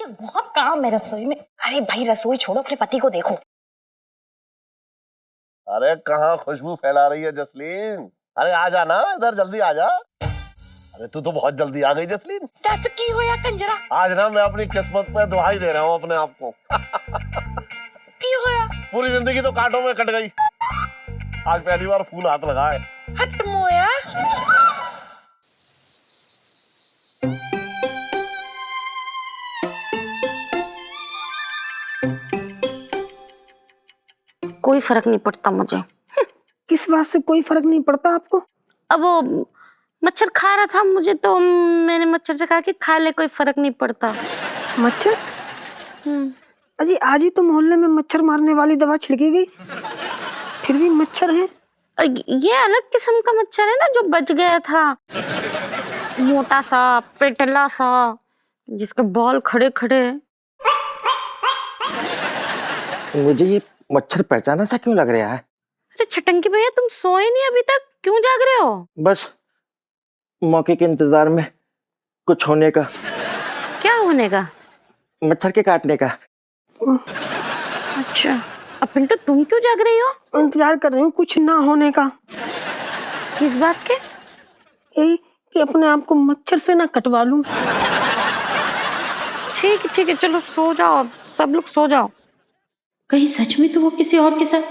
मुझे बहुत काम है रसोई में। अरे भाई रसोई छोड़ो, अपने पति को देखो। अरे कहाँ खुशबू फैला रही है जसलीन? अरे आ जाना इधर, जल्दी आ जा। अरे तू तो बहुत जल्दी आ गई जसलीन। की हो या कंजरा? आज ना मैं अपनी किस्मत पे दुहाई दे रहा हूँ अपने आप को। की हो या? पूरी जिंदगी तो कांटों में कट गई, आज पहली बार फूल हाथ लगा है। हट मोया। कोई फर्क नहीं पड़ता मुझे। किस बात से कोई फर्क नहीं पड़ता आपको? अब वो मच्छर खा रहा था मुझे, तो मैंने मच्छर से कहा कि खा ले, कोई फर्क नहीं पड़ता। मच्छर? अजी आज ही तो मोहल्ले में मच्छर मारने वाली दवा छिड़की गई, फिर भी मच्छर है। ये अलग किस्म का मच्छर है ना, जो बच गया था, मोटा सा पेटला सा, जिसके बाल खड़े खड़े। मुझे ये मच्छर पहचाना सा क्यों लग रहा है? अरे छटंकी भैया, तुम सोए नहीं अभी तक, क्यों जाग रहे हो? बस मौके के इंतजार में कुछ होने का। क्या होने का? मच्छर के काटने का। अच्छा, अब पिंटू तुम क्यों जाग रही हो? इंतजार कर रही हूँ कुछ ना होने का। किस बात के? यही कि अपने आप को मच्छर से ना कटवा लूं। ठीक है, चलो सो जाओ, सब लोग सो जाओ। कहीं सच में तो वो किसी और के साथ।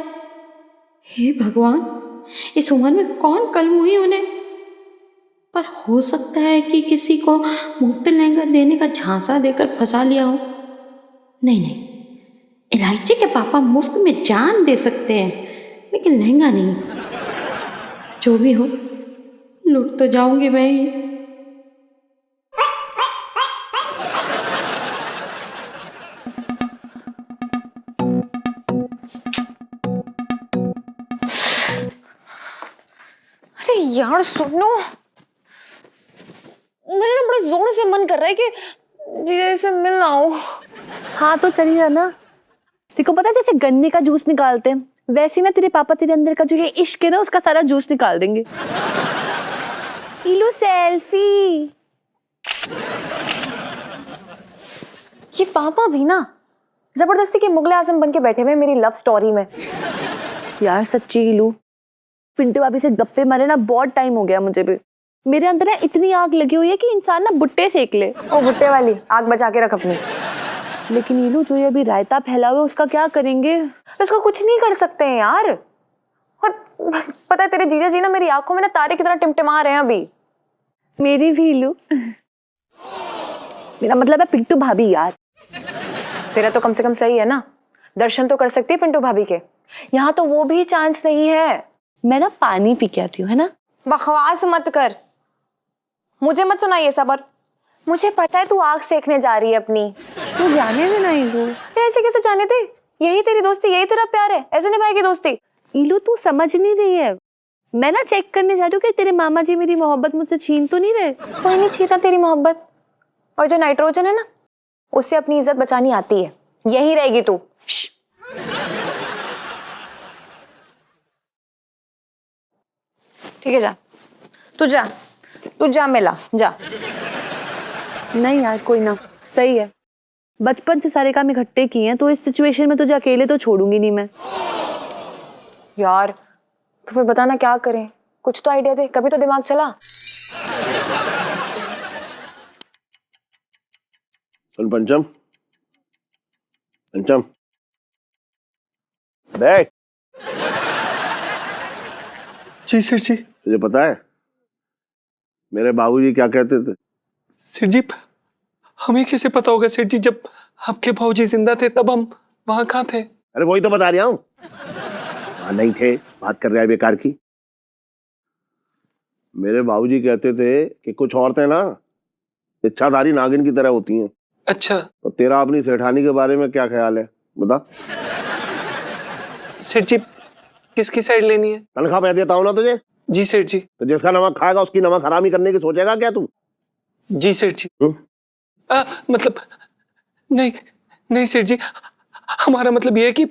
हे भगवान, इस उम्र में कौन कल हुई उन्हें। पर हो सकता है कि किसी को मुफ्त लहंगा देने का झांसा देकर फंसा लिया हो। नहीं, इलायची के पापा मुफ्त में जान दे सकते हैं, लेकिन लहंगा नहीं। जो भी हो, लुट तो जाऊंगी मैं ही। अरे यार सुनो, मेरा ना बड़ा जोर से मन कर रहा है कि जीजा से मिलना हो। हाँ तो चलिए ना। देखो पता है जैसे गन्ने का जूस निकालते हैं, वैसे ना तेरे पापा तेरे अंदर का जो ये इश्क है ना, उसका सारा जूस निकाल देंगे। लो सेल्फी। ये पापा भी ना जबरदस्ती के मुगले आजम बन के बैठे हुए मेरी लव स्टोरी में। यार सच्ची गिलू, पिंटू भाभी से गप्पे मारे ना बहुत टाइम हो गया मुझे भी। मेरे अंदर ना इतनी आग लगी हुई है कि इंसान ना भुट्टे सेक ले। ओ भुट्टे वाली आग बचा के रख अपनी। लेकिन ये लो जो ये अभी रायता फैला हुआ है उसका क्या करेंगे? उसको कुछ नहीं कर सकते हैं यार। और पता है तेरे जीजा जी ना मेरी आंखों में ना तारे की तरह टिमटिमा रहे हैं अभी। मेरी भी लू। मेरा मतलब है पिंटू भाभी यार। तेरा तो कम से कम सही है ना, दर्शन तो कर सकती है पिंटू भाभी के। यहाँ तो वो भी चांस नहीं है। मैं ना पानी पी के आती हूँ, है ना? बकवास मत कर, मुझे मत सुना ये सब। और मुझे पता है तू आग सेकने जा रही है अपनी। तू जाने में ना इलू। ऐसे कैसे जाने थे? यही तेरी दोस्ती, यही तेरा प्यार है, ऐसे निभाएगी दोस्ती। इलू तू समझ नहीं रही है। मैं ना चेक करने जा रही हूँ कि तेरे मामा जी मेरी मोहब्बत मुझसे छीन तो नहीं रहे। कोई नहीं छीन रहा तेरी मोहब्बत। और जो नाइट्रोजन है ना, उससे अपनी इज्जत बचानी आती है। यही रहेगी तू। ठीक है जा, तू जा मिला जा। नहीं यार कोई ना, सही है। बचपन से सारे काम इकट्ठे किए हैं, तो इस सिचुएशन में तुझे अकेले तो छोड़ूंगी नहीं मैं। यार तो फिर बता ना क्या करें, कुछ तो आइडिया दे, कभी तो दिमाग चला। पंचम देख। जी सेठ जी। तुझे पता है मेरे बाबूजी क्या कहते थे? सेठ जी हमें कैसे पता होगा सेठ जी, जब आपके बाबूजी जिंदा थे तब हम वहां कहाँ थे? अरे वही तो बता रहा हूँ, वहां नहीं थे, बात कर रहा है बेकार की। मेरे बाबूजी कहते थे कि कुछ औरतें ना इच्छाधारी नागिन की तरह होती हैं। अच्छा। तो तेरा अपनी सेठानी के बारे में क्या ख्याल है बता? सेठ जी किसकी साइड लेनी है? तनख्वाह मैं देता हूँ ना तुझे। जी सेठ जी। तो जिसका नमक खाएगा उसकी नमक हरामी करने की सोचेगा क्या तू? जी सेठ जी। मतलब नहीं सेठ जी, हमारा मतलब ये है कि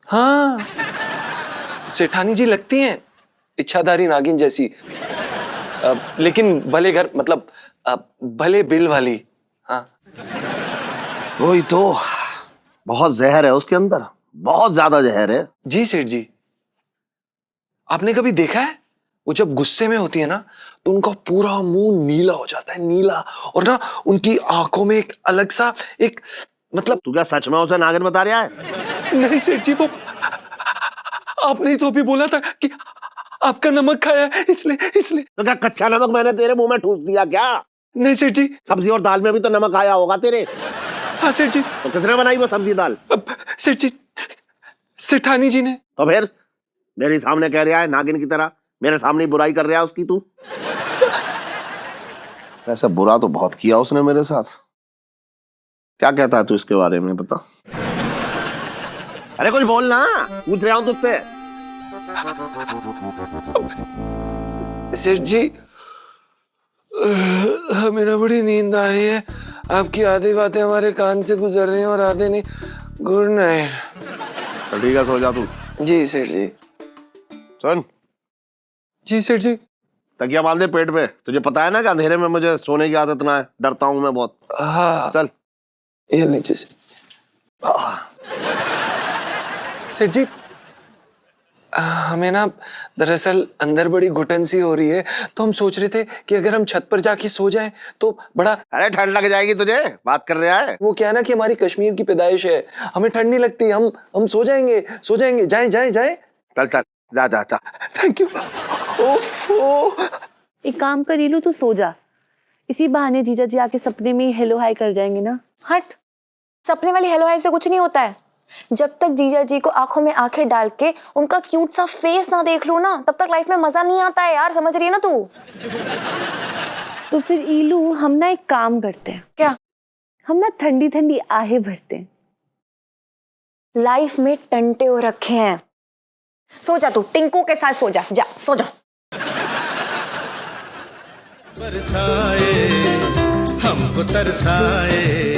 हाँ, सेठानी जी लगती हैं इच्छाधारी नागिन जैसी, लेकिन भले घर, मतलब भले बिल वाली। हाँ वही तो, बहुत जहर है उसके अंदर, बहुत ज्यादा जहर है। जी सेठ जी, आपने कभी देखा है वो जब गुस्से में होती है ना तो उनका पूरा मुंह नीला हो जाता है, नीला, और ना उनकी आंखों में एक अलग सा एक मतलब। तू क्या सच में उसे नागिन बता रहा है? नहीं सेठ जी, वो आपने ही तो अभी बोला था कि आपका नमक खाया है इसलिए। तो क्या कच्चा नमक मैंने तेरे मुंह में ठूस दिया क्या? नहीं सेठ जी। सब्जी और दाल में भी तो नमक आया होगा तेरे। हाँ सेठ जी। तो किसने बनाई वो सब्जी दाल? सेठ जी, सेठानी जी ने। तो फिर मेरे सामने कह रहा है नागिन की तरह, मेरे सामने बुराई कर रहा है उसकी तू। वैसे बुरा तो बहुत किया उसने मेरे साथ। क्या कहता है तू इसके बारे में, बता। अरे कुछ बोल ना, पूछ रहा हूं तुझसे। सेठ जी, हमें ना बड़ी नींद आ रही है, आपकी आधी बातें हमारे कान से गुजर रही हैं और आधे नहीं। Good night. ठीक है, सो जा तू। जी सेठ जी। सुन। जी सेठ जी। तकिया बांध दे पेट पे, तुझे पता है ना कि अंधेरे में मुझे सोने की आदत ना है, डरता हूं मैं बहुत। हाँ चल ये नीचे से। सेठ जी, हमें ना दरअसल अंदर बड़ी घुटन सी हो रही है, तो हम सोच रहे थे कि अगर हम छत पर जाके सो जाएं तो बड़ा। अरे ठंड लग जाएगी तुझे, बात कर रहा है। वो क्या है ना कि हमारी कश्मीर की पैदाइश है, हमें ठंड नहीं लगती, हम सो जाएंगे। जाएं। चल जा। Thank you. ओफो। एक काम कर लीलू, तू सो जा, इसी बहाने जीजा जी आके सपने में ही हेलो हाय कर जाएंगे ना। हट, सपने वाली हेलो हाय से कुछ नहीं होता है। जब तक जीजा जी को आंखों में आंखें डाल के उनका क्यूट सा फेस ना देख लो ना, तब तक लाइफ में मजा नहीं आता है यार, समझ रही है ना तू? तो फिर ईलू, हम ना एक काम करते हैं। क्या? हम ना ठंडी ठंडी आहें भरते हैं। लाइफ में टंटे हो रखे हैं। सो जा तू, टिंकू के साथ सो जा, सो जा। बरसाए हमको तरसाए।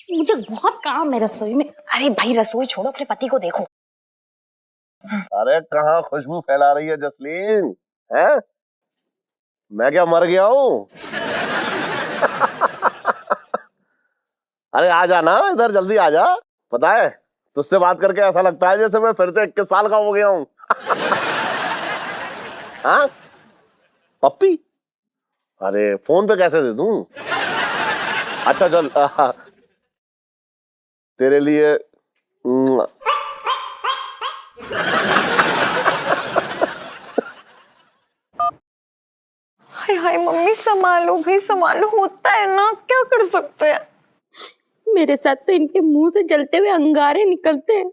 मुझे बहुत काम है रसोई में। अरे भाई रसोई छोड़ो, अपने पति को देखो। अरे कहाँ खुशबू फैला रही है जसलीन, है? मैं क्या मर गया हूँ? अरे आ जाना इधर, जल्दी आ जा। पता है तुझसे बात करके ऐसा लगता है जैसे मैं फिर से 21 साल का हो गया हूँ। हाँ पप्पी? अरे फोन पे कैसे दे दूं? अच्छा चल, तेरे लिए हाय हाय मम्मी, संभालो भाई संभालो, होता है ना, क्या कर सकते हैं। मेरे साथ तो इनके मुंह से जलते हुए अंगारे निकलते हैं,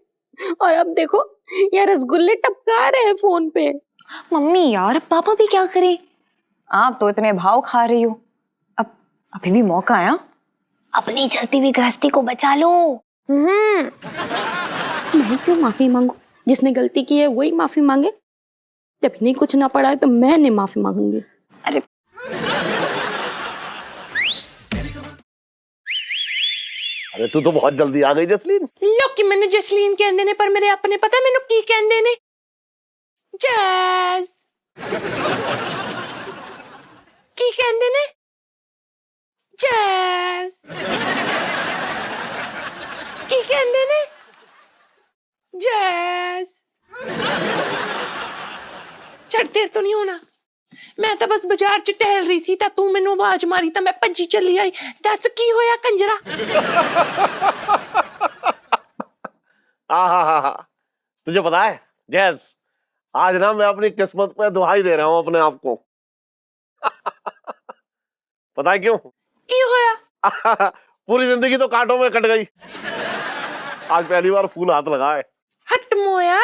और अब देखो ये रसगुल्ले टपका रहे हैं फोन पे। मम्मी यार, पापा भी क्या करे, आप तो इतने भाव खा रही हो, अब अभी भी मौका है, अपनी चलती हुई गृहस्थी को बचा लो। मैं क्यों माफी मांगू? जिसने गलती की है वही माफी मांगे। जब इन्हें कुछ ना पड़ा है तो मैं नहीं माफी मांगूंगी। अरे अरे तू तो बहुत जल्दी आ गई जसलीन। लोग कि मैंने जसलीन कहंदे ने, पर मेरे अपने पता मैनू की कहंदे ने? जैस की कहंदे ने? जैस की कहंदे ने? जैस छड़, देर तो नहीं होना, मैं तो बस बाजार च टहल रही सी, तू मैनू आवाज मारी तो मैं भज्जी चली आई। दस की होया कंजरा? तुझे पता है जैस, आज ना मैं अपनी किस्मत पे दुहाई दे रहा हूँ अपने आप को। पता है क्यों? की होया? पूरी जिंदगी तो कांटों में कट गई, आज पहली बार फूल हाथ लगा है। हट मोया।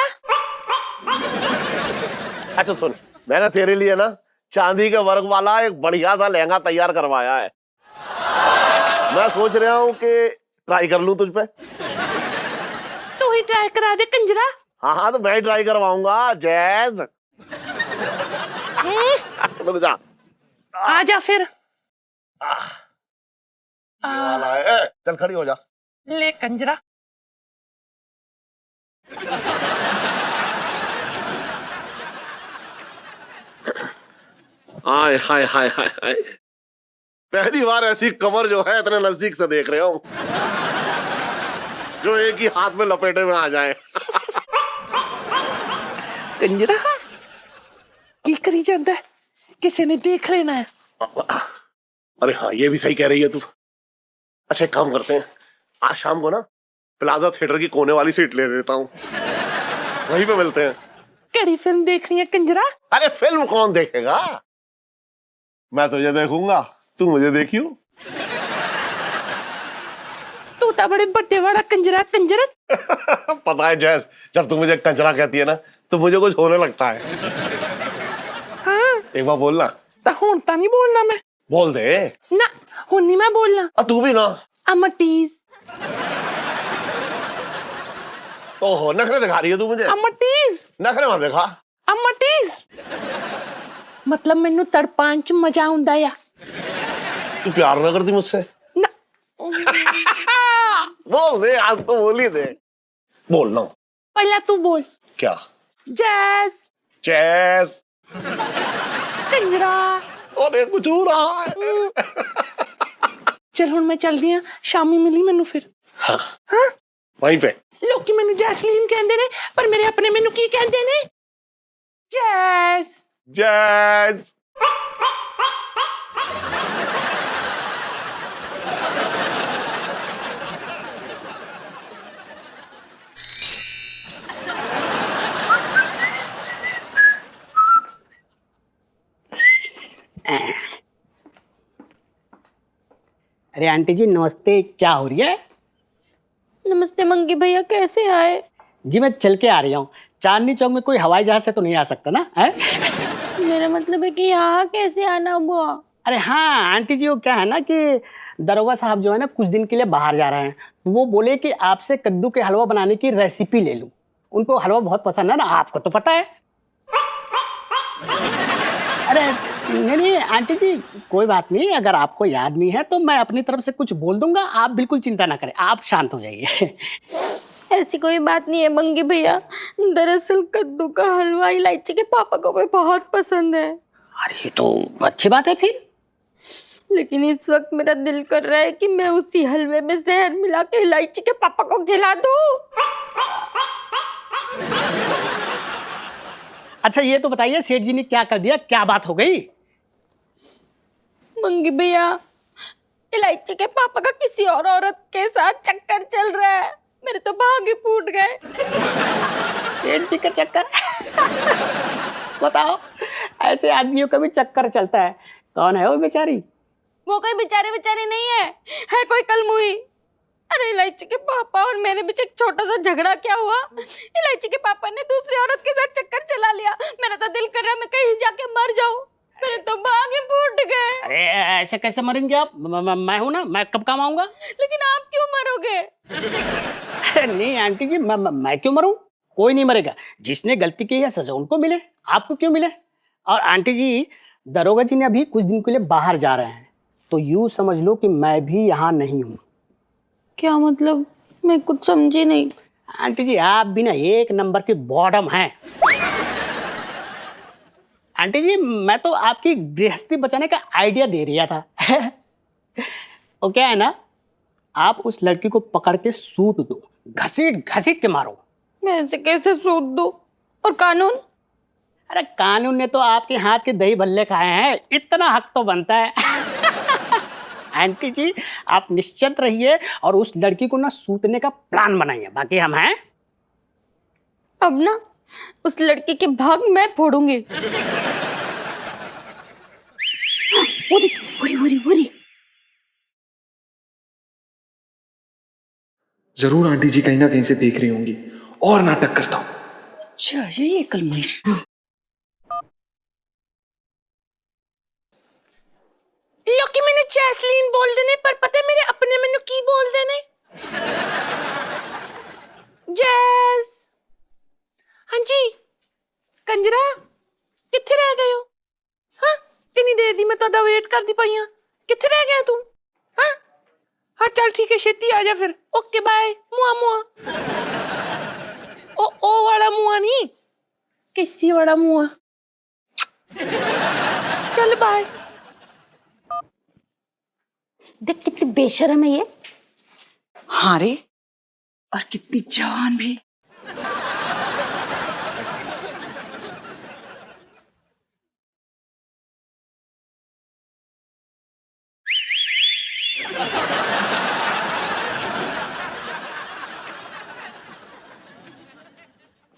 अच्छा सुन, मैंने तेरे लिए ना चांदी के वर्क वाला एक बढ़िया सा लहंगा तैयार करवाया है। मैं सोच रहा हूँ कि ट्राई कर लूं तुझ पे। तू ही ट्राई करा दे कंजरा। हाँ हाँ, तो मैं ही ट्राई करवाऊंगा जैज। रुक जा। आ जा फिर। ये वाला है। चल खड़ी हो जा। ले कंजरा। हाय हाय हाय हाय हाय, पहली बार ऐसी कमर जो है इतने नजदीक से देख रहे हो, जो एक ही हाथ में लपेटे में आ जाए। कंजरा की करी जाता है, किसी ने देख लेना है। अरे हाँ, ये भी सही कह रही है तू। अच्छा एक काम करते हैं, आज शाम को ना प्लाजा थिएटर की कोने वाली सीट ले लेता हूँ, वहीं पे मिलते हैं। केड़ी फिल्म देखनी है कंजरा? अरे फिल्म कौन देखेगा, मैं तुझे देखूंगा, तू मुझे देखियो। तू तो बड़े बड़े वाला कंजरा कंजरा। पता है जैस, जब तू मुझे कंजरा कहती है ना तो मुझे कुछ होने लगता है। हाँ एक बार बोलना। तो हुन नहीं बोलना मैं। बोल दे ना, हुन नहीं मैं बोलना। तू भी ना। अमटीज। ओहो, नखरे दिखा रही है तू मुझे। अमटीज। नखरे मत दिखा। अमटीज मतलब मैनू तड़पान च मजा आउंदा या। तू प्यार ना करती मुझसे? ना। बोल दे, आज तो बोल ही दे। बोलना। पहला तू बोल। क्या? जैज। जैस। कंजरा। अरे कुछ हो रहा है। चल हुन मैं चल दी हां, शामी मिली मैनू फिर। हाँ, हाँ? वहीं पे। लोकी मैनू जैसलीन कहंदे ने, पर मेरे अपने मैनू की कहंदे ने? जैस। जैस। अरे आंटी जी नमस्ते, क्या हो रही है? नमस्ते मंगी भैया, कैसे आए? जी मैं चल के आ रही हूँ। चांदनी चौक में कोई हवाई जहाज से तो नहीं आ सकता ना है? मेरा मतलब है कि यहाँ कैसे आना हुआ? अरे हाँ आंटी जी, वो क्या है ना कि दरोगा साहब जो है ना कुछ दिन के लिए बाहर जा रहे हैं, तो वो बोले कि आपसे कद्दू के हलवा बनाने की रेसिपी ले लूं। उनको हलवा बहुत पसंद है ना, आपको तो पता है। अरे नहीं आंटी जी, कोई बात नहीं, अगर आपको याद नहीं है तो मैं अपनी तरफ से कुछ बोल दूंगा, आप बिल्कुल चिंता ना करें, आप शांत हो जाइए। ऐसी कोई बात नहीं है मंगी भैया, दरअसल कद्दू का हलवा इलायची के पापा को भी बहुत पसंद है। अरे ये तो अच्छी बात है फिर। लेकिन इस वक्त मेरा दिल कर रहा है कि मैं उसी हलवे में जहर मिला के इलायची के पापा को खिला दूं। अच्छा ये तो बताइए सेठ जी ने क्या कर दिया, क्या बात हो गई? मंगी भैया, इलायची के पापा का किसी और औरत के साथ चक्कर चल रहा है, मेरे तो भागे फूट गए। सेठ जी का चक्कर? बताओ, ऐसे आदमियों का भी चक्कर चलता है। कौन है वो बेचारी? वो कोई बेचारे नहीं है कोई कलमुही। अरे इलायची के पापा और मेरे बीच एक छोटा सा झगड़ा क्या हुआ, इलायची के पापा ने दूसरी औरत के साथ चक्कर चला लिया। मेरा तो दिल कर रहा है मैं कहीं जाके मर जाऊं, मेरे तो भागे फूट गए। अरे ऐसे कैसे मरेंगे आप? मैं हूं ना, मैं कब काम आऊंगा? लेकिन आप क्यों मरोगे? नहीं आंटी जी, मैं क्यों मरूं? कोई नहीं मरेगा। जिसने गलती की है सजा उनको मिले, आपको क्यों मिले? और आंटी जी, दरोगा जी ने अभी कुछ दिन के लिए बाहर जा रहे हैं, तो यूं समझ लो कि मैं भी यहाँ नहीं हूँ। क्या मतलब? मैं कुछ समझी नहीं। आंटी जी आप भी ना एक नंबर की बॉटम हैं। आंटी जी मैं तो आपकी गृहस्थी बचाने का आइडिया दे रहा था। वो क्या है ना, आप उस लड़की को पकड़ के सूत दो, घसीट घसीट के मारो। मैं ऐसे कैसे सूट दूं? और कानून? अरे कानून ने तो आपके हाथ के दही भल्ले खाए हैं, इतना हक तो बनता है। आंटी जी आप निश्चिंत रहिए और उस लड़की को ना सूतने का प्लान बनाइए, बाकी हम हैं। अब ना उस लड़की के भाग मैं फोड़ूंगी। वरी। जरूर आंटी जी कहीं ना कहीं से देख रही होंगी और नाटक करता हूँ। अच्छा ये कलमुही। लोकी मैंने जैसलीन बोल देने पर पता है मेरे अपने मैनू की बोल देने जैस। हाँ जी कंजरा किथे रह गए हो? हाँ कितनी देर दी मैं तुहाडा वेट करदी पई हां, किथे रह गया तू? हाँ हाँ चल ठीक है छेती आ जा फिर। ओके बाय मुआ मुआ। ओ वाला मुआ नहीं किसी वाला मुआ। चल बाय। देख कितनी बेशरम है ये। हाँ रे, और कितनी जवान भी।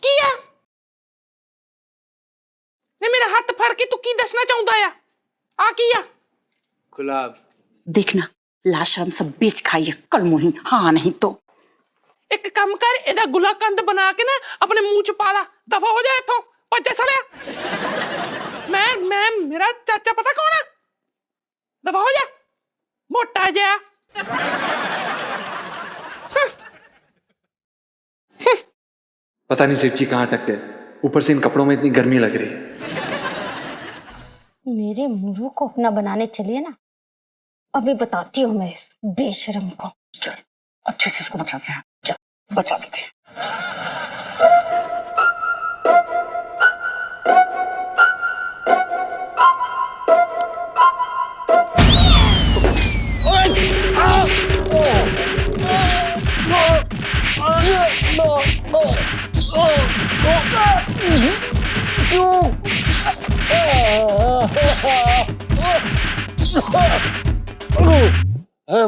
किया ने मेरा हाथ फड़ के तू की दसना चाहता है? आ किया गुलाब देखना लाशरम सब बेच खाई है कल मुही। हाँ नहीं तो एक काम कर एदा गुलाकंद बना के ना अपने मुंह च पा ला, दफा हो जाए इथों पज्जे सड़िया। मैं मेरा चाचा पता कौन है? दफा हो जा मोटा जा। पता नहीं सेठ जी कहाँ अटक गए, ऊपर से इन कपड़ों में इतनी गर्मी लग रही है। मेरे मुंह को अपना बनाने चलिए ना, अभी बताती हूँ मैं इस बेशरम को। चल अच्छे से इसको बचाते हैं, चल बचा देते हैं।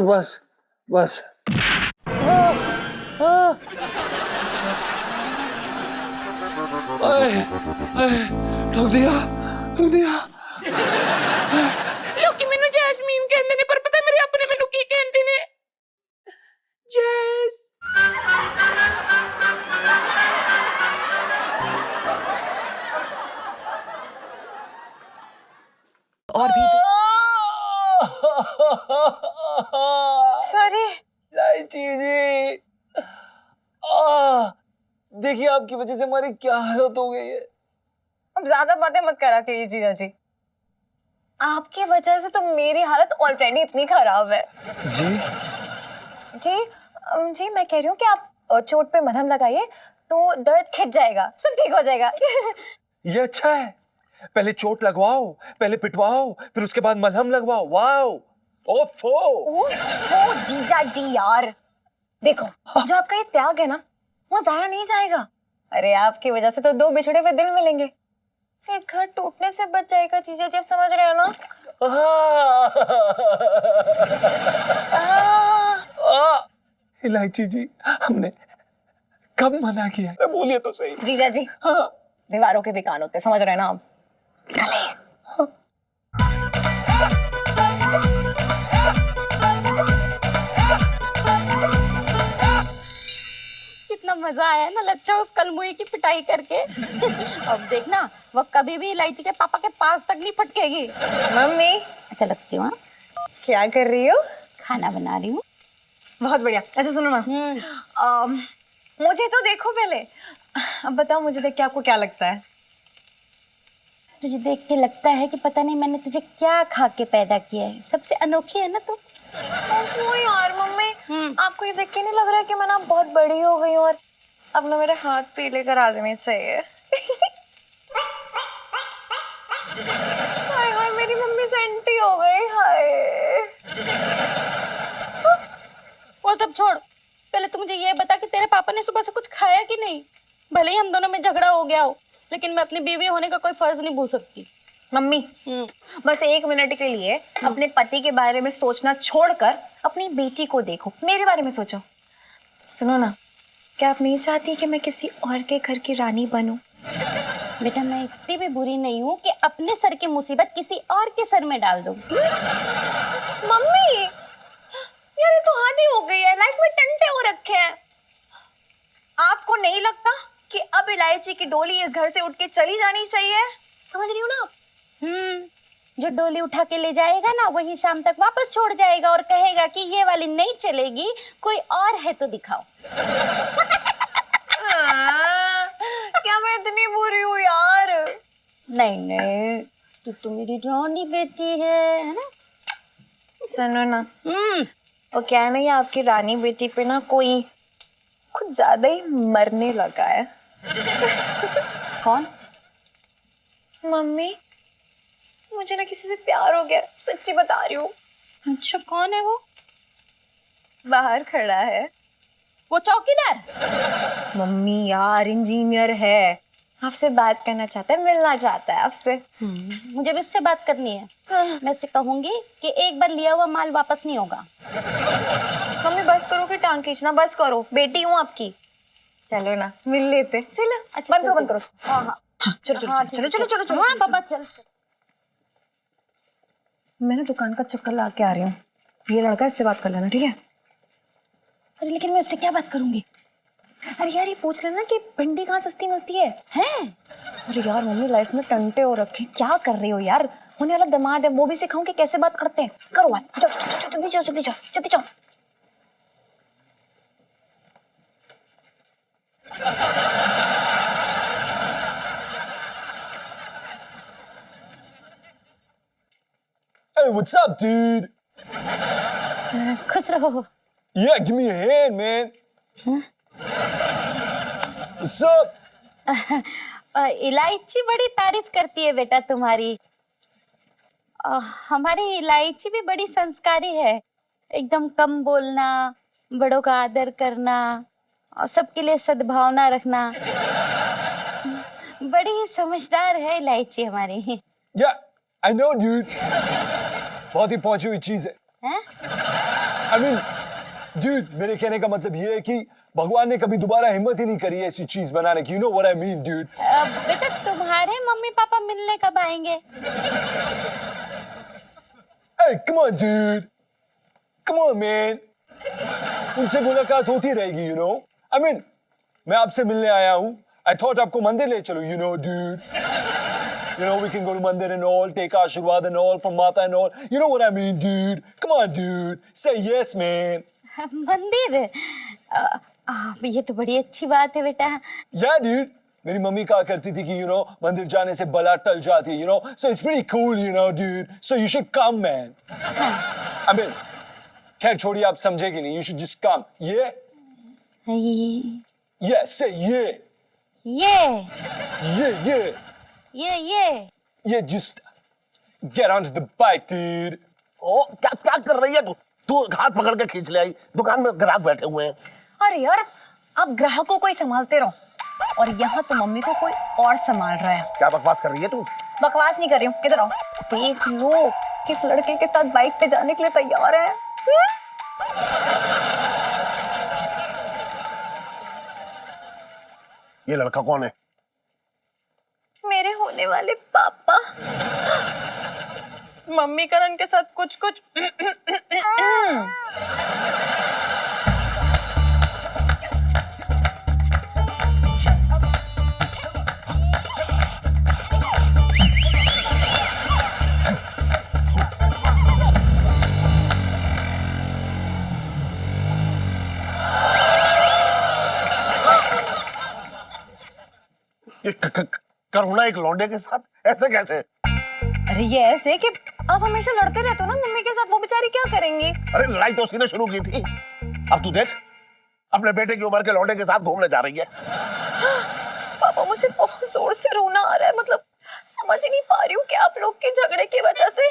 बस बस ठोक दिया ठोक दिया। लोकी मैनू जैस्मीन कहंदे ने पर पता है मेरे अपने मैनू की कहंदे ने? जैस। और भी सॉरी। इलायची जी देखिए आपकी वजह से हमारी क्या हालत हो गई है। अब ज्यादा बातें मत करा कीजिए जीजा जी, आपकी वजह से तो मेरी हालत ऑलरेडी इतनी खराब है। जी जी मैं कह रही हूँ कि आप चोट पे मलहम लगाइए तो दर्द खिंच जाएगा, सब ठीक हो जाएगा। ये अच्छा है, पहले चोट लगवाओ, पहले पिटवाओ, फिर उसके बाद मलहम लगवाओ। वाओ ओफो जीजा जी यार देखो, जो आपका ये त्याग है ना वो जाया नहीं जाएगा। अरे आपकी वजह से तो दो बिछड़े हुए दिल मिलेंगे, एक घर टूटने से बच जाएगा। जीजा जी आप समझ रहे हो ना? इलायची जी हमने कब मना किया? तो बोलिए तो सही। जीजा जी हाँ दीवारों के भी कान होते, समझ रहे हैं ना आप? कितना मजा आया ना लच्छा उस कलमुई की पिटाई करके। अब देखना वो कभी भी इलायची के पापा के पास तक नहीं फटकेगी। मम्मी अच्छा लगती हूँ। क्या कर रही हो? खाना बना रही हूँ। बहुत बढ़िया। अच्छा सुनो ना, मुझे तो देखो पहले, अब बताओ मुझे देख के आपको क्या लगता है? तुझे देख के लगता है कि पता नहीं मैंने तुझे क्या खा के पैदा किया है, सबसे अनोखी है ना तू। वो यार मम्मी आपको ये देख के नहीं लग रहा है कि मैं ना बहुत बड़ी हो गई हूँ और अब ना मेरे हाथ पीले करा देने चाहिए? हाय हाय मेरी मम्मी सेंटी हो गई। हाय वो सब छोड़, पहले तू मुझे ये बता कि तेरे पापा ने सुबह से कुछ खाया कि नहीं? भले ही हम दोनों में झगड़ा हो गया हो, लेकिन मैं अपनी बीवी होने का कोई फर्ज नहीं भूल सकती। मम्मी बस एक मिनट के लिए अपने पति के बारे में सोचना छोड़कर अपनी बेटी को देखो, मेरे बारे में सोचो। सुनो ना, क्या आप नहीं चाहती कि मैं किसी और के घर की रानी बनूं? बेटा मैं इतनी भी बुरी नहीं हूँ कि अपने सर की मुसीबत किसी और के सर में डाल दूं। मम्मी यार ये तो हद ही हो गई है, लाइफ में टंटे हो रखे हैं। आपको नहीं लगता कि अब इलायची की डोली इस घर से उठ के चली जानी चाहिए? समझ रही हो ना आप? जो डोली उठा के ले जाएगा ना वही शाम तक वापस छोड़ जाएगा और कहेगा कि ये वाली नहीं चलेगी, कोई और है तो दिखाओ। क्या मैं इतनी बुरी हूँ यार? नहीं नहीं, तू तो मेरी रानी बेटी है ना? सुनो ना, वो क्या है ना, ये आपकी रानी बेटी पे ना कोई कुछ ज्यादा ही मरने लगा है। कौन? मम्मी, मुझे ना किसी से प्यार हो गया, सच्ची बता रही हूँ। अच्छा, कौन है वो? बाहर खड़ा है। वो चौकीदार? मम्मी यार, इंजीनियर है, आपसे बात करना चाहता है, मिलना चाहता है आपसे। मुझे भी उससे बात करनी है। मैं उससे कहूंगी कि एक बार लिया हुआ माल वापस नहीं होगा। मम्मी बस करो कि टांग खींचना, बस करो, बेटी हूँ आपकी। चलो ना, मिल लेते। चलो, अच्छा, बंद करो बंद करो। हाँ, चलो चलो चलो चलो चलो चलो। हाँ पापा चल। मैं ना दुकान का चक्कर ला के आ रही हूँ, ये लड़का, इससे बात कर लेना, ठीक है? अरे लेकिन मैं उससे क्या बात करूंगी? अरे यार, ये पूछ लेना कि भिंडी कहाँ सस्ती मिलती है। हैं? अरे यार मम्मी, लाइफ में टंटे हो रखे, क्या कर रही हो यार? होने वाला दामाद है, वो भी सिखाऊं कि कैसे बात करते हैं। करो बात, जाओ जल्दी जाओ जल्दी जाओ जल्दी जाओ। Hey, what's up, dude? खुश रहो। Yeah, give me a hand, man. What's up? इलायची बड़ी तारीफ करती है बेटा तुम्हारी। हमारी इलायची भी बड़ी संस्कारी है, एकदम कम बोलना, बड़ों का आदर करना और सबके लिए सद्भावना रखना। बड़ी ही समझदार है इलायची हमारी। Yeah, I know, dude. बहुत ही पहुंची हुई चीज है। हैं? I mean, dude, मेरे कहने का मतलब ये है कि भगवान ने कभी दोबारा हिम्मत ही नहीं करी है ऐसी चीज बनाने की। You know what I mean, dude? बेटा तुम्हारे मम्मी पापा मिलने कब आएंगे? Hey, come on, dude. Come on, man. उनसे मुलाकात होती रहेगी, you know? I mean, मैं आपसे मिलने आया हूँ। I thought आपको मंदिर ले चलो, you know, dude. You know, we can go to mandir and all, take Ashirwad and all from Mata and all. You know what I mean, dude? Come on, dude. Say yes, man. मंदिर? ये तो बड़ी अच्छी बात है बेटा। Yeah, dude. मेरी mummy कहा करती थी कि you know मंदिर जाने से बला टल जाती है, you know. So it's pretty cool, you know, dude. So you should come, man. I mean, खैर छोड़िए, आप समझेगी नहीं. You should just come. Yeah. Yes, say yeah. ये Yeah. Yeah, just get onto the bike, dude. ओ क्या क्या कर रही है तू? तू हाथ पकड़ के खींच ले आई, दुकान में ग्राहक बैठे हुए हैं। अरे यार, आप ग्राहकों को ही संभालते रहो, और यहाँ तो मम्मी को कोई और संभाल रहा है। क्या बकवास कर रही है तू? बकवास नहीं कर रही हूँ, इधर आओ। देख लो किस लड़के के साथ बाइक पे जाने के लिए तैयार है। ये लड़का कौन है? मेरे होने वाले पापा। मम्मी का उनके साथ कुछ कुछ करुणा एक लौंडे के साथ ऐसे कैसे? अरे ये ऐसे कि आप हमेशा लड़ते रहते हो ना मम्मी के साथ, वो बेचारी क्या करेंगी? अरे लड़ाई तो उसने शुरू की थी। अब तू देख, अपने बेटे की उम्र के लौंडे के साथ घूमने जा रही है। पापा, मुझे बहुत जोर से रोना आ रहा है, मतलब समझ ही नहीं पा रही हूँ कि आप लोग के झगड़े की वजह से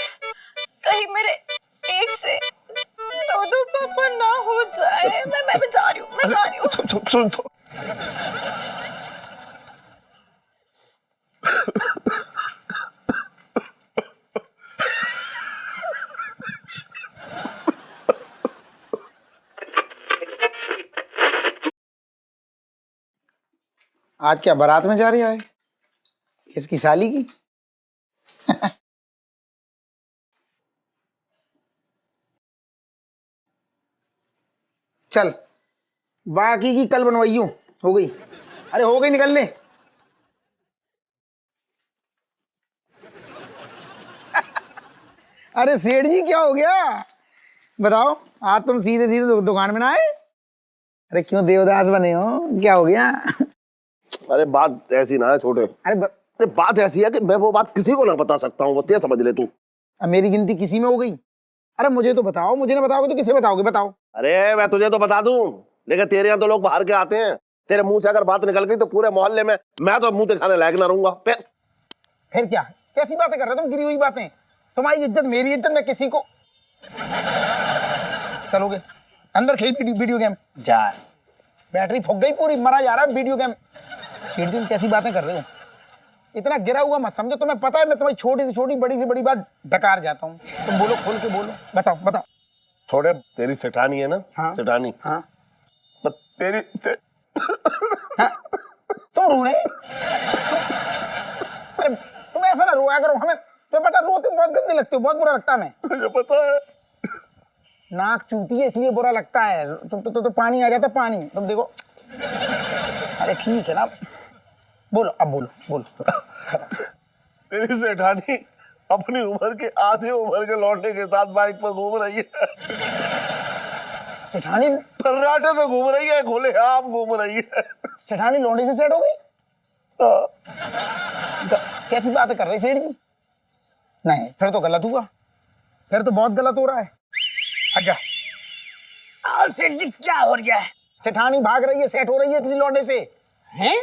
कहीं मेरे एक से दो पापा ना हो जाए। मैं जा रही हूँ, मैं जा रही हूँ। सुन तो। आज क्या बारात में जा रही है? किसकी साली की? चल, बाकी की कल बनवाइयो। हो गई? अरे हो गई, निकल ले। अरे सेठ जी क्या हो गया बताओ, आज तुम सीधे सीधे दुकान में ना आए? अरे क्यों देवदास बने हो, क्या हो गया? अरे बात ऐसी ना है छोटे। अरे बात ऐसी है कि मैं वो बात किसी को ना बता सकता हूँ, बस ये समझ ले तू। अब मेरी गिनती किसी में हो गई? अरे मुझे तो बताओ, मुझे ना बताओगे तो किसे बताओगे, बताओ। अरे मैं तुझे तो बता दूं, लेकिन तेरे यहाँ तो लोग बाहर के आते हैं, तेरे मुंह से अगर बात निकल गई तो पूरे मोहल्ले में मैं तो मुंह दिखाने लायक ना रहूंगा। फिर क्या, कैसी बातें कर रहे हो तुम, गिरी हुई बातें? तुम्हारी इज्जत मेरी इज्जत, मैं किसी को। चलोगे अंदर खेल वीडियो गेम? जा बैटरी फूक गई पूरी, मरा जा रहा है वीडियो गेम। सेठ जी कैसी बातें कर रहे हो, इतना गिरा हुआ मत समझो, तुम्हें पता है मैं तुम्हारी छोटी से छोटी बड़ी से बड़ी बात डकार जाता हूँ। तुम बोलो, खोल के बोलो, बताओ बताओ। छोटे तेरी सेठानी है ना? हाँ सेठानी। हाँ तेरी से हाँ? तुम रो रहे? अरे तुम ऐसा ना रोया करो, हमें तुम्हें पता रोते बहुत गंदे लगते हो, बहुत बुरा लगता है। मैं मुझे पता है नाक चूती है इसलिए बुरा लगता है। तो पानी आ जाता, पानी तुम देखो। अरे ठीक है ना, बोलो अब, बोलो बोलो। तेरी सेठानी अपनी उम्र के आधे उम्र के लौंडे के साथ बाइक पर घूम रही है। सेठानी फर्राटे से घूम रही है, खुले आम घूम रही है। सेठानी लौंडे से सेट हो गई? कैसी बातें कर रही सेठ जी? नहीं फिर तो गलत हुआ, फिर तो बहुत गलत हो रहा है। अच्छा सेठ जी क्या हो गया है? सेठानी भाग रही है, सेट हो रही है किसी लौंडे से? हैं?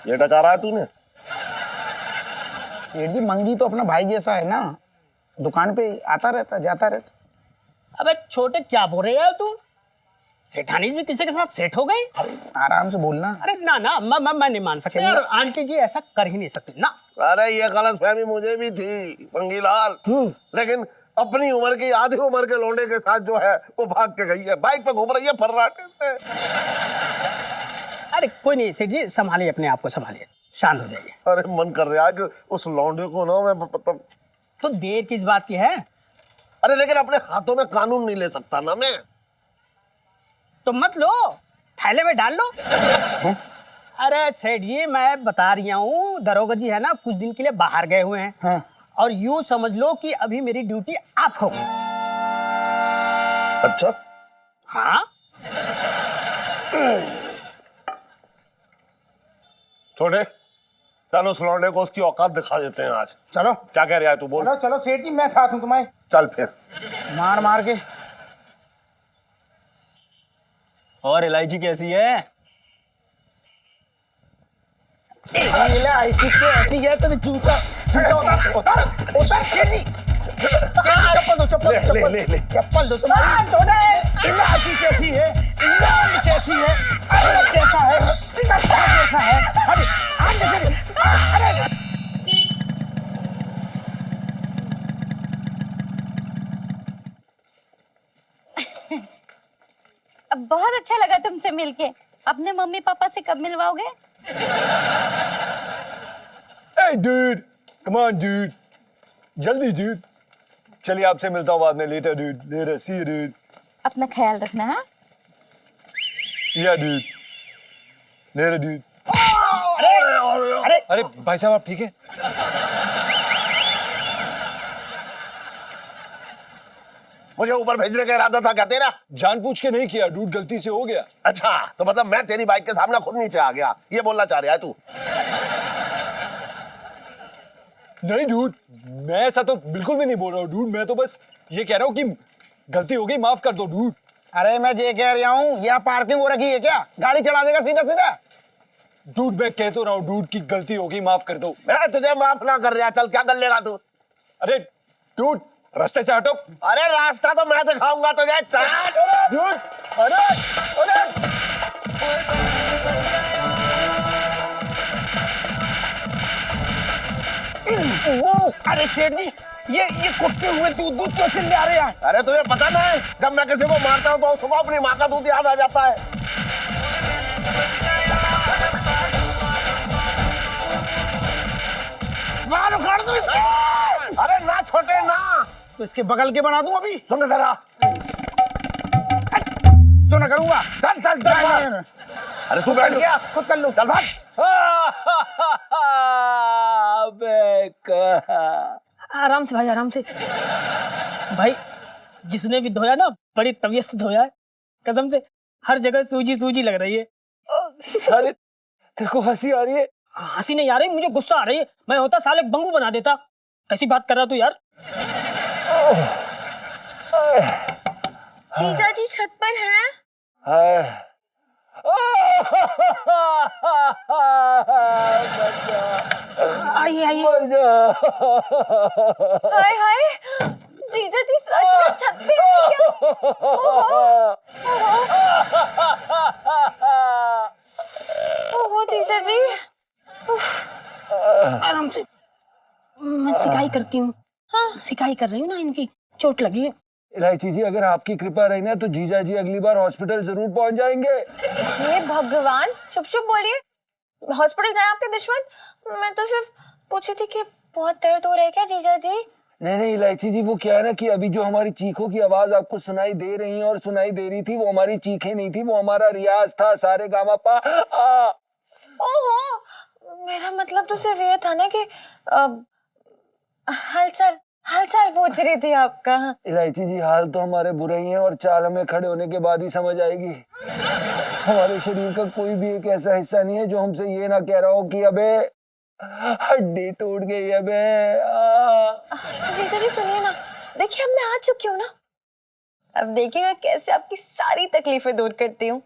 ये टका रहा है तूने? सेठ जी मंगी तो अपना भाई जैसा है ना, दुकान पे आता रहता जाता रहता। अबे छोटे क्या बोल रहे यार तू? सेठानी जी किसी के साथ सेट हो गई? आराम से बोलना। अरे ना ना मैं नहीं मान सकता यार, आंटी जी ऐसा कर ही नहीं सकती ना। अरे ये गलतफहमी मुझे भी थी पंगीलाल, लेकिन अपनी उम्र की आधी उम्र के लौंडे के साथ जो है वो भाग के गई है, बाइक पे घूम रही है फर्राटे से। अरे कोई नहीं सेठ जी, संभालिए अपने आप को, संभालिए, शांत हो जाइए। अरे मन कर रहा है कि उस लौंडे को ना मैं तो देर किस बात की है? अरे लेकिन अपने हाथों में कानून नहीं ले सकता ना मैं। तो मत लो, थैले में डाल लो। अरे सेठ जी मैं बता रही हूँ, दरोगा जी है ना कुछ दिन के लिए बाहर गए हुए हैं। हाँ। और यूं समझ लो कि अभी मेरी ड्यूटी आप हो। अच्छा हाँ छोटे, चलो उस लौंडे को उसकी औकात दिखा देते हैं आज। चलो क्या कह रहा है तू, बोल। चलो चलो सेठ जी मैं साथ हूँ तुम्हारे। चल फिर मार मार के। और इलायची कैसी है? इलायची कैसी है? तो जूता जूता उतार उतार उतार सेठ जी, चप्पल दो, चप्पल दो तुम्हारी। इलायची कैसी है, लाल कैसी है, अदरक कैसा है, कट्टा कैसा है? अरे अरे अब बहुत अच्छा लगा तुमसे मिलके। अपने मम्मी पापा से कब मिलवाओगे? Hey dude, come on dude, जल्दी dude। चलिए आपसे मिलता हूँ बाद में, later dude, later, see you dude। अपना ख्याल रखना। हाँ Yeah dude, later dude। अरे अरे भाई साहब आप ठीक है? मुझे ऊपर भेजने का इरादा था क्या तेरा? जानबूझ के नहीं किया डूड, गलती से हो गया। अच्छा तो मतलब मैं तेरी बाइक के सामने खुद नीचे आ गया, ये बोलना चाह रहा है तू? नहीं डूड, मैं ऐसा तो बिल्कुल भी नहीं बोल रहा हूँ डूड, मैं तो बस ये कह रहा हूँ कि गलती हो गई, माफ कर दो डूड। अरे मैं ये कह रहा हूँ, यहाँ पार्किंग हो रखी है क्या? गाड़ी चढ़ा देगा सीधा सीधा। डूड मैं कह तो रहा हूँ डूड की गलती हो गई, माफ कर दो। मैं तुझे माफ ना कर रहा, चल क्या कर लेगा तू? अरे डूड रास्ते से हटो। अरे रास्ता तो मैं दिखाऊंगा तुझे, चल। डूड अरे अरे अरे सेठ जी ये कुत्ते हुए दूध क्यों चिल्ला आ रहे हैं? अरे तुझे पता नहीं, जब मैं किसी को मारता हूँ तो सुबह अपनी माँ का दूध याद आ जाता है। मार उखाड़ दूं इसे। अरे ना छोटे ना, तो इसके बगल के बना दूं अभी। सुन जरा, जो ना करूंगा। चल चल चल। अरे तू बैठ गया, खुद कर लो। चल भाग। आराम से भाई, आराम से भाई। जिसने भी धोया ना बड़ी तबीयत से धोया है, कसम से। हर जगह सूजी सूजी लग रही है। साले तेरे को हंसी आ रही है? हंसी नहीं आ रही, मुझे गुस्सा आ रही है। मैं होता साले बंगू बना देता। कैसी बात कर रहा तू यार? जीजा जी छत पर हैं? आइए आइए। हाय हाय, जीजा जी सच में छत पे हैं क्या? ओहो जीजा जी। आराम से, मैं सिकाई करती हूँ। हाँ सिकाई कर रही हूँ ना, इनकी चोट लगी है। इलायची जी, अगर आपकी कृपा रही ना तो जीजा जी अगली बार हॉस्पिटल जरूर पहुंच जाएंगे। हे भगवान, चुप चुप बोलिए। हॉस्पिटल जाए आपके दुश्मन? मैं तो सिर्फ पूछी थी कि बहुत दर्द हो रहा है क्या जीजा जी? नहीं नहीं इलायची जी, वो क्या है ना कि अभी जो हमारी चीखों की आवाज आपको सुनाई दे रही है और सुनाई दे रही थी, वो हमारी चीखें नहीं थी, वो हमारा रियाज था। सारे गामा पा आ। ओहो, मेरा मतलब तो सिर्फ ये था ना कि हालचाल हालचाल पूछ रही थी आपका। इलायची जी, हाल तो हमारे बुरे ही हैं और चाल हमें खड़े होने के बाद ही समझ आएगी। हमारे शरीर का कोई भी एक ऐसा हिस्सा नहीं है जो हमसे ये ना कह रहा हो कि अबे हड्डी टूट गई है बे। जीजा जी सुनिए ना, देखिए अब मैं आ चुकी हूँ ना। अब देखिएगा कैसे आपकी सारी तकलीफें दूर करती हूँ।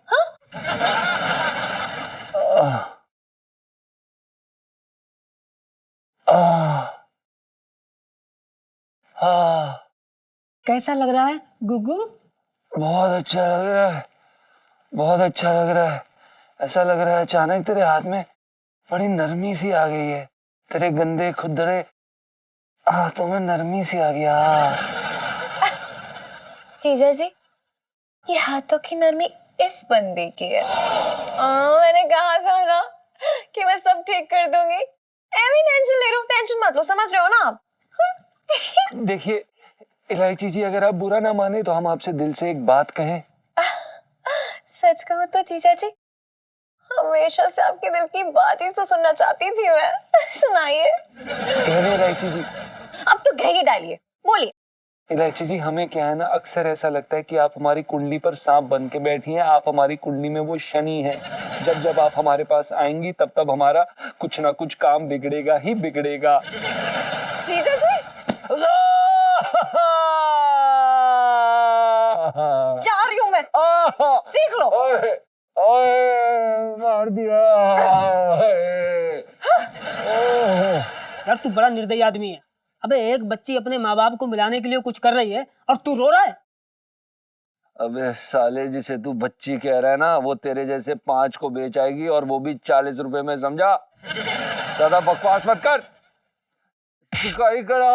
कैसा लग रहा है गुगू? बहुत अच्छा लग रहा है, बहुत अच्छा लग रहा है। ऐसा लग रहा है अचानक तेरे हाथ में बड़ी नरमी सी आ गई है। तेरे गंदे खुदरे हाथों में नरमी सी आ गया। जीजा जी, ये हाथों की नरमी इस बंदे की है। मैंने कहा था ना कि मैं सब ठीक कर दूंगी। एवी टेंशन ले रहा हूँ, टेंशन मत लो, समझ रहे हो ना आप? देखिए इलायची जी, अगर आप बुरा ना माने तो हम आपसे दिल से एक बात कहें। सच कहूँ तो जीजा जी, हमेशा से आपके दिल की बात ही तो सुनना चाहती थी मैं। सुनाइए। इलायची जी, अब तो घे डालिए, बोलिए। इलायची जी, हमें क्या है ना, अक्सर ऐसा लगता है कि आप हमारी कुंडली पर सांप बन के बैठी हैं। आप हमारी कुंडली में वो शनि हैं। जब जब आप हमारे पास आएंगी तब तब हमारा कुछ ना कुछ काम बिगड़ेगा ही बिगड़ेगा। जीजा जी जा रही हूँ मैं, सीख लो। मार दिया। यार तू बड़ा निर्दयी आदमी है। अबे एक बच्ची अपने माँ बाप को मिलाने के लिए कुछ कर रही है और तू रो रहा है। अबे साले, जिसे तू बच्ची कह रहा है ना, वो तेरे जैसे 5 को बेच आएगी और वो भी 40 रुपए में, समझा? ज्यादा बकवास मत कर। सिकाई करा।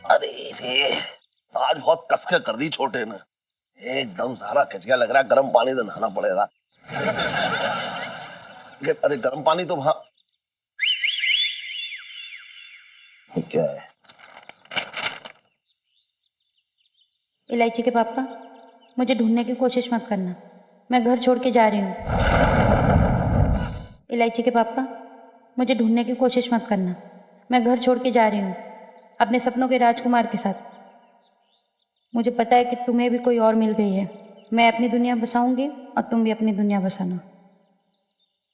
अरे रे, आज बहुत कसके कर दी छोटे ने। एकदम सारा खिंच गया, लग रहा है गर्म पानी से नहाना पड़ेगा। अरे गर्म पानी तो वहां क्या है? इलायची के पापा, मुझे ढूंढने की कोशिश मत करना, मैं घर छोड़ के जा रही हूँ। इलायची के पापा, मुझे ढूंढने की कोशिश मत करना, मैं घर छोड़ के जा रही हूँ अपने सपनों के राजकुमार के साथ। मुझे पता है कि तुम्हें भी कोई और मिल गई है। मैं अपनी दुनिया बसाऊंगी और तुम भी अपनी दुनिया बसाना।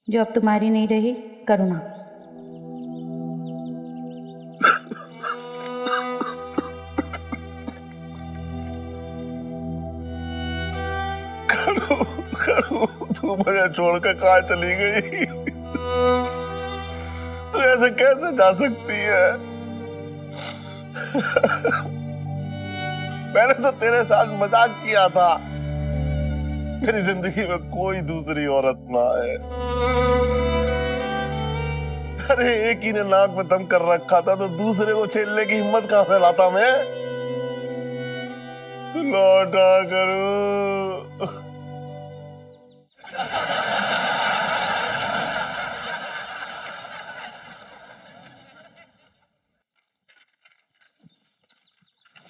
जो अब तुम्हारी नहीं रही, करुणा। करो, तू मुझे छोड़कर कहाँ चली गई? तू ऐसे कैसे जा सकती है? मैंने तो तेरे साथ मजाक किया था। मेरी जिंदगी में कोई दूसरी औरत ना है। अरे एक ही ने नाक में दम कर रखा था तो दूसरे को छेड़ने की हिम्मत कहां से लाता मैं? तू लौटा करो।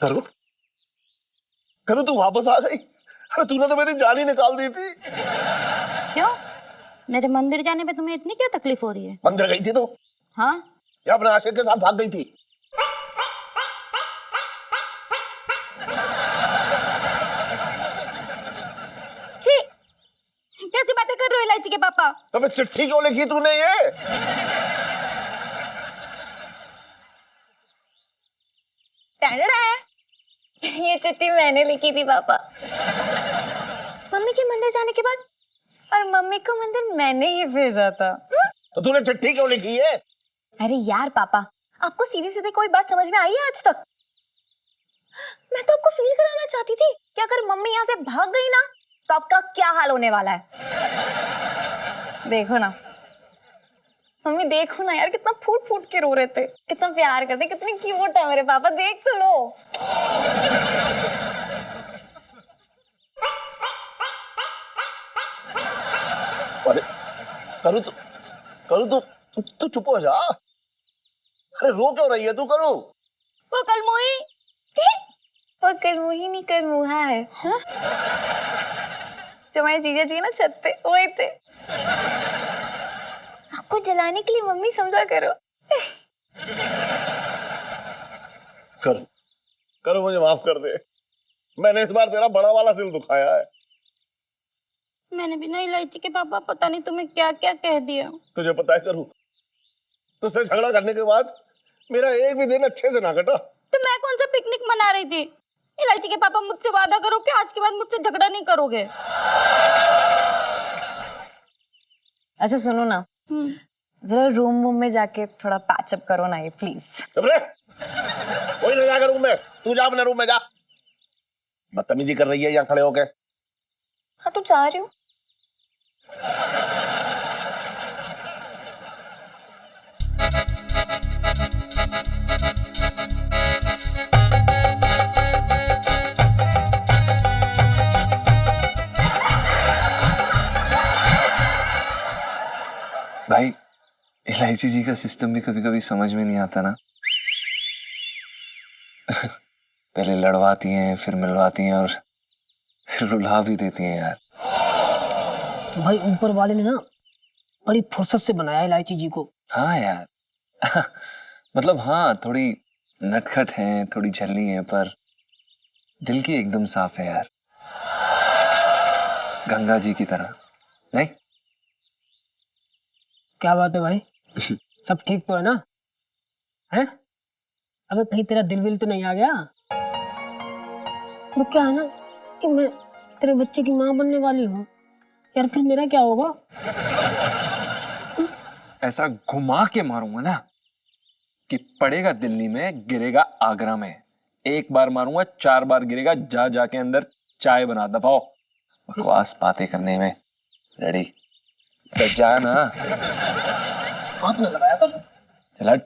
करो करो, तू वापस आ गई। अरे तूने तो मेरी जान ही निकाल दी थी। क्यों? मेरे मंदिर जाने पे तुम्हें इतनी क्या तकलीफ हो रही है? मंदिर गई थी तो? हाँ, या अपने आशिक के साथ भाग गई थी? छी, कैसी बातें कर रहे हो इलायची के पापा? तो मैं चिट्ठी क्यों लिखी तूने ये? ये चिट्ठी मैंने लिखी थी पापा, मम्मी के मंदिर जाने के बाद, और मम्मी को मंदिर मैंने ही भेजा था। तो तूने चिट्ठी क्यों लिखी है? अरे यार पापा, आपको सीधे सीधे कोई बात समझ में आई है आज तक? मैं तो आपको फील कराना चाहती थी कि अगर मम्मी यहाँ से भाग गई ना तो आपका क्या हाल होने वाला है। देखो ना मम्मी, देखो ना यार, कितना फूट फूट के रो रहे थे, कितना प्यार करते, कितने क्यूट है मेरे पापा, देख तो लो। अरे करू तू चुप हो जा। अरे रो क्यों रही है तू करू? वो कल मुई, वो कलमुही नहीं कलमुहा है, हाँ? जो हमारे जीजा जी ना छत पे वही थे, आपको जलाने के लिए मम्मी समझा करो। करो मुझे माफ कर दे। मैंने इस बार तेरा बड़ा वाला दिल दुखाया है। मैंने भी ना इलायची के पापा पता नहीं तुम्हें क्या क्या कह दिया। तुझे पता है करू, तुझसे झगड़ा करने के बाद मेरा एक भी दिन अच्छे से ना कटा। तो मैं कौन सा पिकनिक मना रही थी? इलायची के पापा मुझसे वादा करो कि आज के बाद मुझसे झगड़ा नहीं करोगे। अच्छा सुनो ना, जरा रूम में जाके थोड़ा पैचअप करो ना ये प्लीज। कोई ना जाकर रूम में, तू जा अपने रूम में जा। बदतमीजी कर रही है यहाँ खड़े होके। हाँ तो जा रही हूँ। भाई इलायची जी का सिस्टम भी कभी कभी समझ में नहीं आता ना। पहले लड़वाती हैं, फिर मिलवाती हैं, और फिर रुला भी देती हैं यार। भाई ऊपर वाले ने ना बड़ी फुर्सत से बनाया इलायची जी को। हाँ यार मतलब हाँ, थोड़ी नटखट हैं, थोड़ी झल्ली हैं, पर दिल की एकदम साफ है यार, गंगा जी की तरह। नहीं, क्या बात है भाई? सब ठीक तो है ना? हैं? अबे कहीं तेरा दिल विल तो नहीं आ गया? वो क्या है ना कि मैं तेरे बच्चे की माँ बनने वाली हूँ यार, फिर मेरा क्या होगा? ऐसा घुमा के मारूंगा ना कि पड़ेगा दिल्ली में, गिरेगा आगरा में। एक बार मारूंगा, 4 बार गिरेगा, जा जाके अंदर चाय बना दबाओ। बकवास बातें करने में रेडी तो जा ना। हाथ न लगाया कर। चल हट।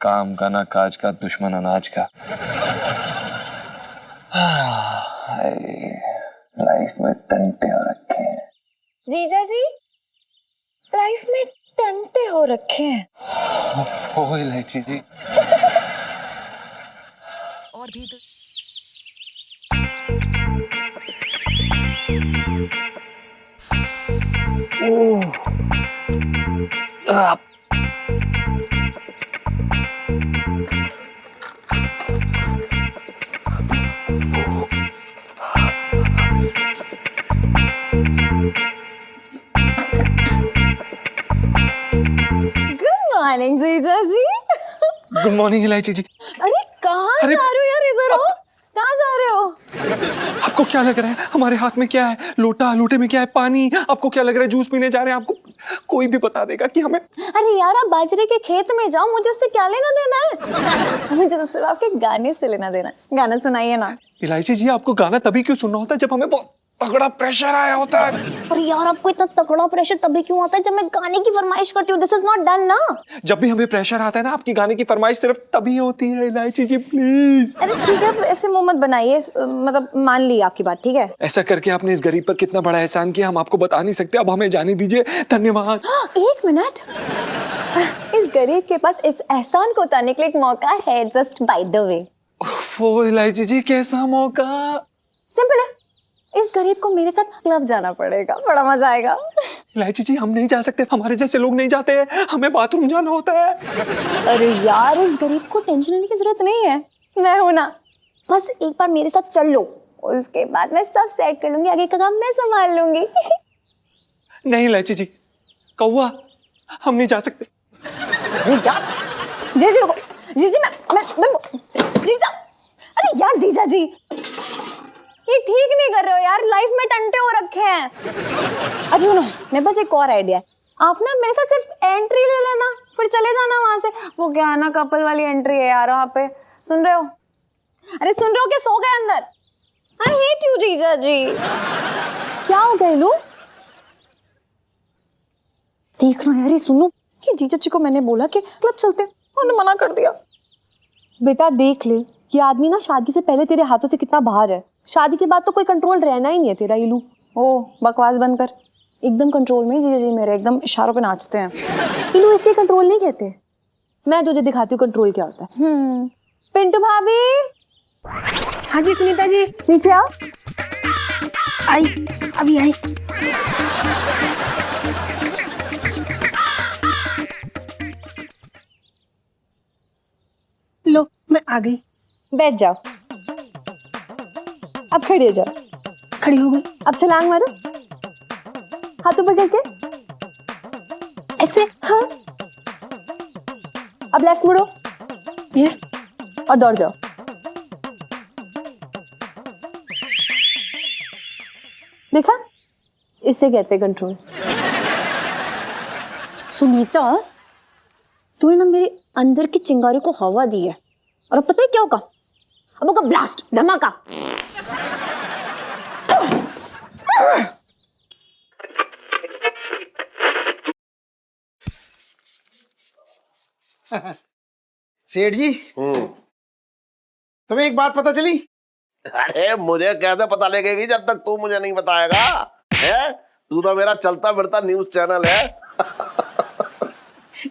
काम का ना काज का, दुश्मन अनाज का। लाइफ में टंटे हो रखे हैं जीजा जी, लाइफ में टंटे हो रखे हैं। ओ इलायची जी। और भी गुड मॉर्निंग जीजा जी। गुड मॉर्निंग इलायची जी। अरे कहाँ जा रहे हो यार, इधर आओ। कहाँ जा रहे हो? आपको क्या लग रहा है हमारे हाथ में क्या है? लोटा, लोटे में क्या है? पानी। आपको क्या लग रहा है जूस पीने जा रहे हैं? आपको कोई भी बता देगा कि हमें। अरे यार आप बाजरे के खेत में जाओ, मुझे उससे क्या लेना देना है? मुझे तो सिर्फ आपके गाने से लेना देना है। गाना सुनाइए ना। इलायची जी, आपको गाना तभी क्यों सुनना होता है जब हमें बहुत तगड़ा प्रेशर आया होता है? अरे यार आपको इतना तगड़ा प्रेशर तभी क्यों आता है जब मैं गाने की फरमाइश करती हूँ? दिस इज नॉट डन ना। जब भी हमें प्रेशर आता है ना, आपकी गाने की फरमाइश सिर्फ तभी होती है इलायची जी, प्लीज। अरे ठीक है, ऐसे मुंह मत बनाइए, मतलब मान ली आपकी बात, ठीक है? ऐसा करके आपने इस गरीब पर कितना बड़ा एहसान किया, हम आपको बता नहीं सकते। अब हमें जाने दीजिए, धन्यवाद। एक मिनट, इस गरीब के पास इस एहसान को उतारने के लिए एक मौका है, जस्ट बाय द वे। ओफो इलायची जी, कैसा मौका। सिंपल है, इस गरीब को मेरे साथ क्लब जाना पड़ेगा, बड़ा मजा आएगा। इलायची जी हम नहीं जा सकते, हमारे जैसे लोग नहीं जाते हैं, हमें बाथरूम जाना होता है। अरे यार, इस गरीब को टेंशन लेने की जरूरत नहीं है, मैं हूं ना। बस एक बार मेरे साथ चल लो, उसके बाद मैं सब सेट कर लूंगी, आगे का काम मैं संभाल लूंगी। नहीं इलायची जी, कौवा हम नहीं जा सकते। जीजा, जीजा रुको, जीजा मैं जीजा, अरे यार जीजा जी, ये ठीक नहीं कर रहे हो यार, लाइफ में टंटे हो रखे हैं। अच्छा सुनो, मेरे पास एक और आइडिया है, आप ना मेरे साथ सिर्फ एंट्री ले लेना, फिर चले जाना वहां से। वो क्या है ना, कपल वाली एंट्री है यार वहां पे, सुन रहे हो? अरे सुन रहे हो कि सो गए अंदर? आई हेट यू जीजा जी। क्या हो गया लू? देख लो यार, ये सुनो कि जीजा जी को मैंने बोला कि क्लब चलते, उन्होंने मना कर दिया। बेटा देख ले, ये आदमी ना शादी से पहले तेरे हाथों से कितना बाहर है, शादी के बाद तो कोई कंट्रोल रहना ही नहीं है तेरा। इलू ओ बकवास बंद कर, एकदम कंट्रोल में जीजा जी मेरे, एकदम इशारों पे नाचते हैं। इलू इसे कंट्रोल नहीं कहते, मैं तुझे दिखाती हूँ कंट्रोल क्या होता है। पिंटू भाभी। हाँ जी सुनीता जी, नीचे आओ। आई, अभी आई। लो मैं आ गई। बैठ जाओ, अब खड़ी हो जाओ। खड़ी हो गई। अब छलांग मारो, हाथों पकड़ के ऐसे। हाँ, अब लेफ्ट मुड़ो, ये, और दौड़ जाओ। देखा, इससे कहते हैं कंट्रोल। सुनीता, तूने ना मेरे अंदर की चिंगारी को हवा दी है, और अब पता है क्या होगा? अब होगा ब्लास्ट, धमाका। सेठ जी, तुम्हें एक बात पता चली? अरे मुझे कैसे पता लगेगी जब तक तू मुझे नहीं बताएगा? है तू तो मेरा चलता फिरता न्यूज चैनल है।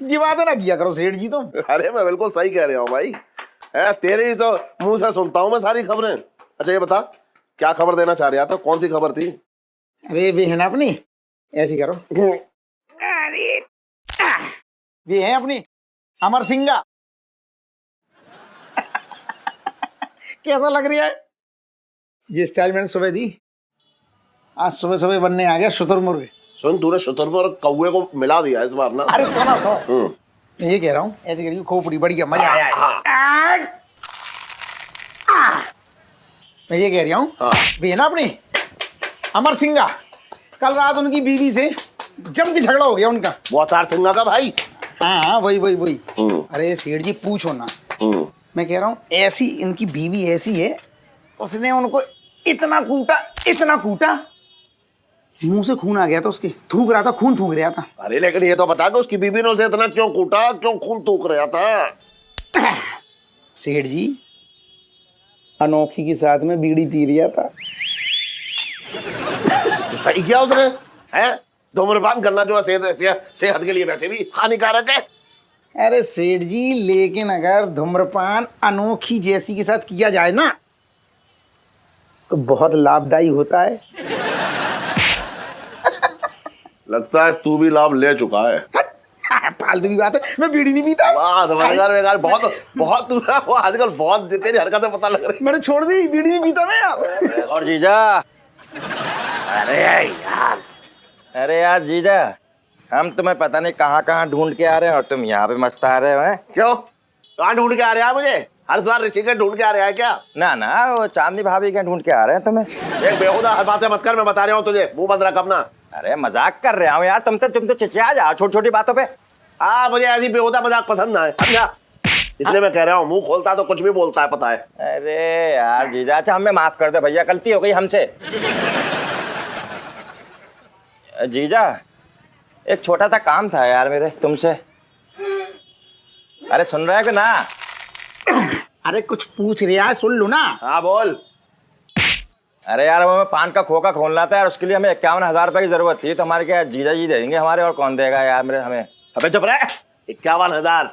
जिवादे ना किया करो सेठ जी तुम। अरे मैं बिल्कुल सही कह रहा हूँ भाई, है तेरे ही तो मुंह से सुनता हूँ मैं सारी खबरें। अच्छा ये बता, क्या खबर देना चाह रहा था, कौन सी खबर थी? अरे वे है ना अपनी, ऐसी करो। अरे वे है अपनी अमर सिंगा। कैसा लग रहा है? जिस स्टाइल मैंने सुबह दी, आज सुबह सुबह बनने आ गया शुतुरमुर्ग। सुन, तूने शुतुरमुर्ग कौवे को मिला दिया इस बार ना। अरे सुना तो, मैं ये कह रहा हूँ ऐसे करिए, खोपड़ी बढ़िया मजा आया है। मैं ये कह रहा हूँ, वे है ना अपनी अमर सिंगा, कल रात उनकी बीवी से जम के झगड़ा हो गया उनका। वो अतार सिंगा का भाई? हाँ हाँ वही वही वही। अरे सेठ जी पूछो ना, मैं कह रहा हूँ ऐसी इनकी बीवी ऐसी है, उसने उनको इतना कूटा, मुंह से खून आ गया था उसके, थूक रहा था, खून थूक रहा था। अरे लेकिन ये तो बता कि उसकी बीबी ने उसे इतना क्यों कूटा, क्यों खून थूक रहा था? सेठ जी अनोखी के साथ में बीड़ी पी रहा था। तो सही किया उसने, है धूम्रपान करना जो सेहत के लिए वैसे भी हानिकारक है। अरे सेठ जी, लेकिन अगर धूम्रपान अनोखी जैसी के साथ किया जाए ना तो बहुत लाभदायी होता है। लगता है तू भी लाभ ले चुका है। फालतू की बात है, मैं बीड़ी नहीं पीता। बहुत बहुत तू वो आजकल बहुत तेरी हरकतें पता लग रही। मैंने छोड़ दी, बीड़ी नहीं पीता मैं यार। और जीजा, अरे यार जीजा, हम तुम्हें पता नहीं कहाँ ढूंढ के आ रहे हैं और तुम यहाँ पे मस्त आ रहे हो। हैं क्यों, कहाँ ढूंढ के आ रहे हैं? मुझे हर बार ऋषिकेश ढूंढ के आ रहे हैं क्या? ना ना, वो चांदनी भाभी क्या ढूंढ के आ रहे हैं तुम्हें। एक बेहुदा हर बातें मत कर, मैं बता रहा हूँ तुझे, मुंह बंद रख अपना। अरे मजाक कर रहा हूँ यार, तुम तो चिचिया जाओ छोटी छोटी बातों पे। हाँ मुझे ऐसी बेहुदा मजाक पसंद ना है, समझा? इसलिए मैं कह रहा हूँ, मुंह खोलता तो कुछ भी बोलता है, पता है। अरे यार जीजा, अच्छा हमें माफ कर दो भैया, गलती हो गई हमसे। जीजा एक छोटा सा काम था यार मेरे तुमसे। अरे सुन रहे हो कि ना? अरे कुछ पूछ रहा है, सुन लो ना। हाँ बोल। अरे यार वो हमें पान का खोखा खोलना था यार, उसके लिए हमें 51,000 रुपए की जरूरत थी, तो हमारे क्या जीजा जी दे देंगे हमारे, और कौन देगा यार मेरे हमें। अबे चुप रहे, 51,000?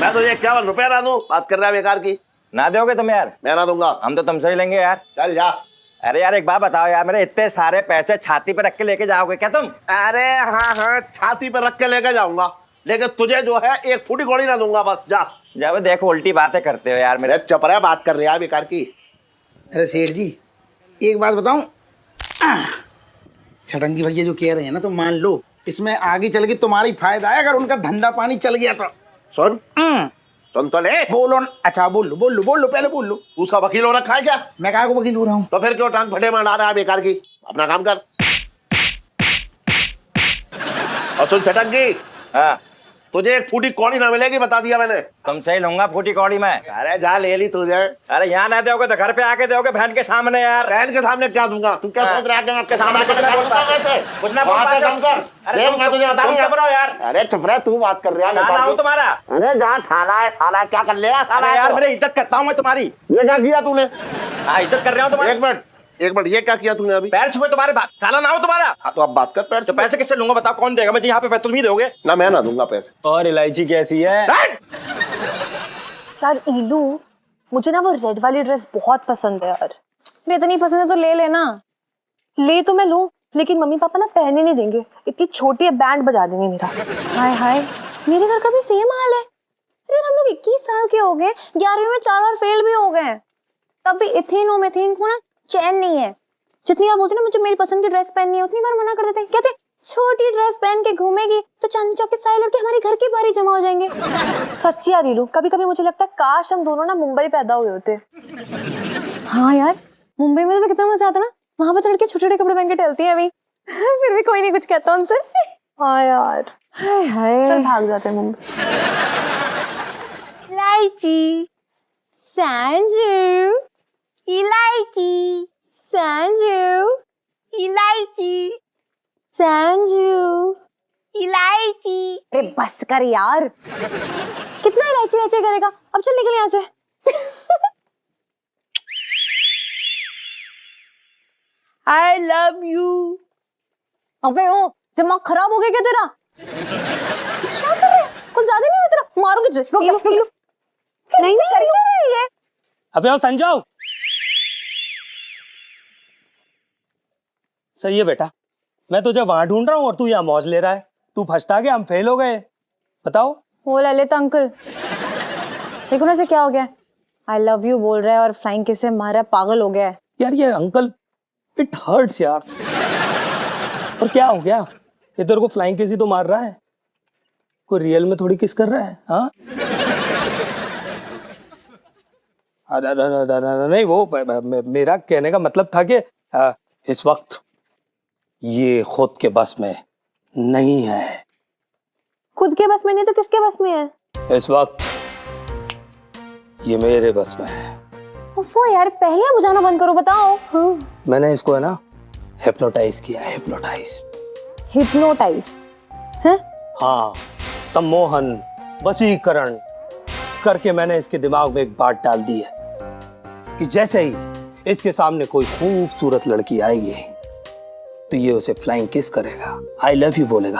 मैं तुझे 51 रुपया ना दूं, बात कर रहा है बेकार की। ना दोगे तुम यार? मैं ना दूंगा। हम तो तुमसे ही लेंगे यार। चल जा। अरे यार एक बात बताओ यार, मेरे इतने सारे पैसे छाती पे रख के लेके जाओगे क्या तुम? अरे हाँ, छाती पे रख के लेके जाऊंगा, लेकिन तुझे जो है 1 फुटी कौड़ी ना दूंगा, बस जा। जब देखो उल्टी बातें करते हो यार मेरे। चुप रह, बात कर रहे हैं बेकार की। अरे सेठ जी एक बात बताऊं, छटंगी भैया जो कह रहे हैं ना, तो मान लो इसमें आगे चल के तुम्हारा ही फायदा है अगर उनका धंधा पानी चल गया तो। सुन सुन तो ले। बोलो न, अच्छा बोल लो पहले बोल लो। तू उसका वकील हो रखा है क्या? मैं कहाँ को वकील हो रहा हूँ? तो फिर क्यों टांग फटे में डाल रहा है बेकार की? अपना काम कर। और सुन छटंगी, हाँ तुझे 1 फुटी कौड़ी ना मिलेगी, बता दिया मैंने। तुमसे ही लूंगा फूटी कौड़ी में। अरे जा ले ली तुझे। अरे यहाँ ना दोगे तो घर पे आके दोगे बहन के सामने यार। बहन के सामने क्या दूंगा? तू क्या सोच रहा है कि मैं के सामने कुछ ना बोल पाते। कुछ ना बोल पाते। अरे मैं तुझे बताऊंगा यार। अरे चुप रह, तू बात कर रहा है। साला हूँ तुम्हारा। अरे जा, साला है, साला क्या कर लिया? अरे यार मेरी इज्जत करता हूँ मैं तुम्हारी। ये क्या किया तूने? हाँ इज्जत कर रहा हूँ तुम्हारी। एक मिनट, ये क्या किया तूने अभी? पैर छुए तुम्हारे बात, साला ना हो तुम्हारा। हाँ तो अब बात कर। पैर तो पैसे किससे लूंगा बताओ, कौन देगा? मैं यहाँ पे तुम ही दोगे ना, मैं ना दूंगा पैसे। और इलायची कैसी है? यार इलू, मुझे ना वो रेड वाली ड्रेस बहुत पसंद है यार। इतनी पसंद है तो ले लेना। ले तो मैं लूं, लेकिन मम्मी पापा ना पहनने नहीं देंगे, इतनी छोटी है, बैंड बजा देंगे मेरा। हाय हाय, मेरे घर का भी सेम हाल है। अरे हम लोग 21 साल के हो गए, 11वीं में 4 बार फेल भी हो गए, तब भी इथेन और मेथेन को ना चैन नहीं है। जितनी बार बोलते ना मुझे मेरी पसंद की ड्रेस पहननी है, उतनी बार मना कर देते। कहते छोटी ड्रेस पहन के घूमेगी तो चांदनी चौक के सारे लड़के हमारे घर के बाहर ही जमा हो जाएंगे। सच्ची यार रीलू, कभी कभी मुझे लगता है काश हम दोनों ना मुंबई पैदा हुए होते। हाँ यार, मुंबई में तो कितना मजा आता ना, वहां पे तो लड़के छोटे छोटे कपड़े पहन के टहलती हैं अभी। फिर भी कोई नहीं कुछ कहता उनसे। हाँ यार, हाय हाय, चल भाग जाते हैं मुंबई। इलायची संजू, इलायची संजू, इलायची संजू, इलायची। अरे बस कर यार, कितना इलायची इलायची करेगा? अब चल निकल यहाँ से। I love you. अबे ओ, दिमाग खराब हो गया क्या तेरा? क्या कर रहा है? कुछ ज्यादा नहीं हो तेरा? मारूंगी तुझे। रुक लो। नहीं कर ये। अबे आओ संजो। सही है बेटा, मैं तुझे वहां ढूंढ रहा हूँ और तू यहाँ मौज ले रहा है। तू फर्स्ट आ गया, हम फेल हो गए। बताओ। वो ललित अंकल, देखो ना से क्या हो गया। आई लव यू बोल रहा है और फ्लाइंग किस से मारा, पागल हो गया है। यार ये अंकल, इट हर्ट्स यार। और क्या हो गया? ये तेरे को फ्लाइंग किस ही तो मार रहा है, कोई रियल में थोड़ी किस कर रहा है। हाँ नहीं, वो मेरा कहने का मतलब था कि इस वक्त ये खुद के बस में नहीं है। खुद के बस में नहीं तो किसके बस में है? इस वक्त ये मेरे बस में है। वो यार पहले बुझाना बंद करो, बताओ। हाँ। मैंने इसको है ना हिप्नोटाइज किया। हिप्नोटाइज है? हाँ, सम्मोहन, वशीकरण करके मैंने इसके दिमाग में एक बात डाल दी है कि जैसे ही इसके सामने कोई खूबसूरत लड़की आएगी तो ये उसे फ्लाइंग किस करेगा, आई लव यू बोलेगा।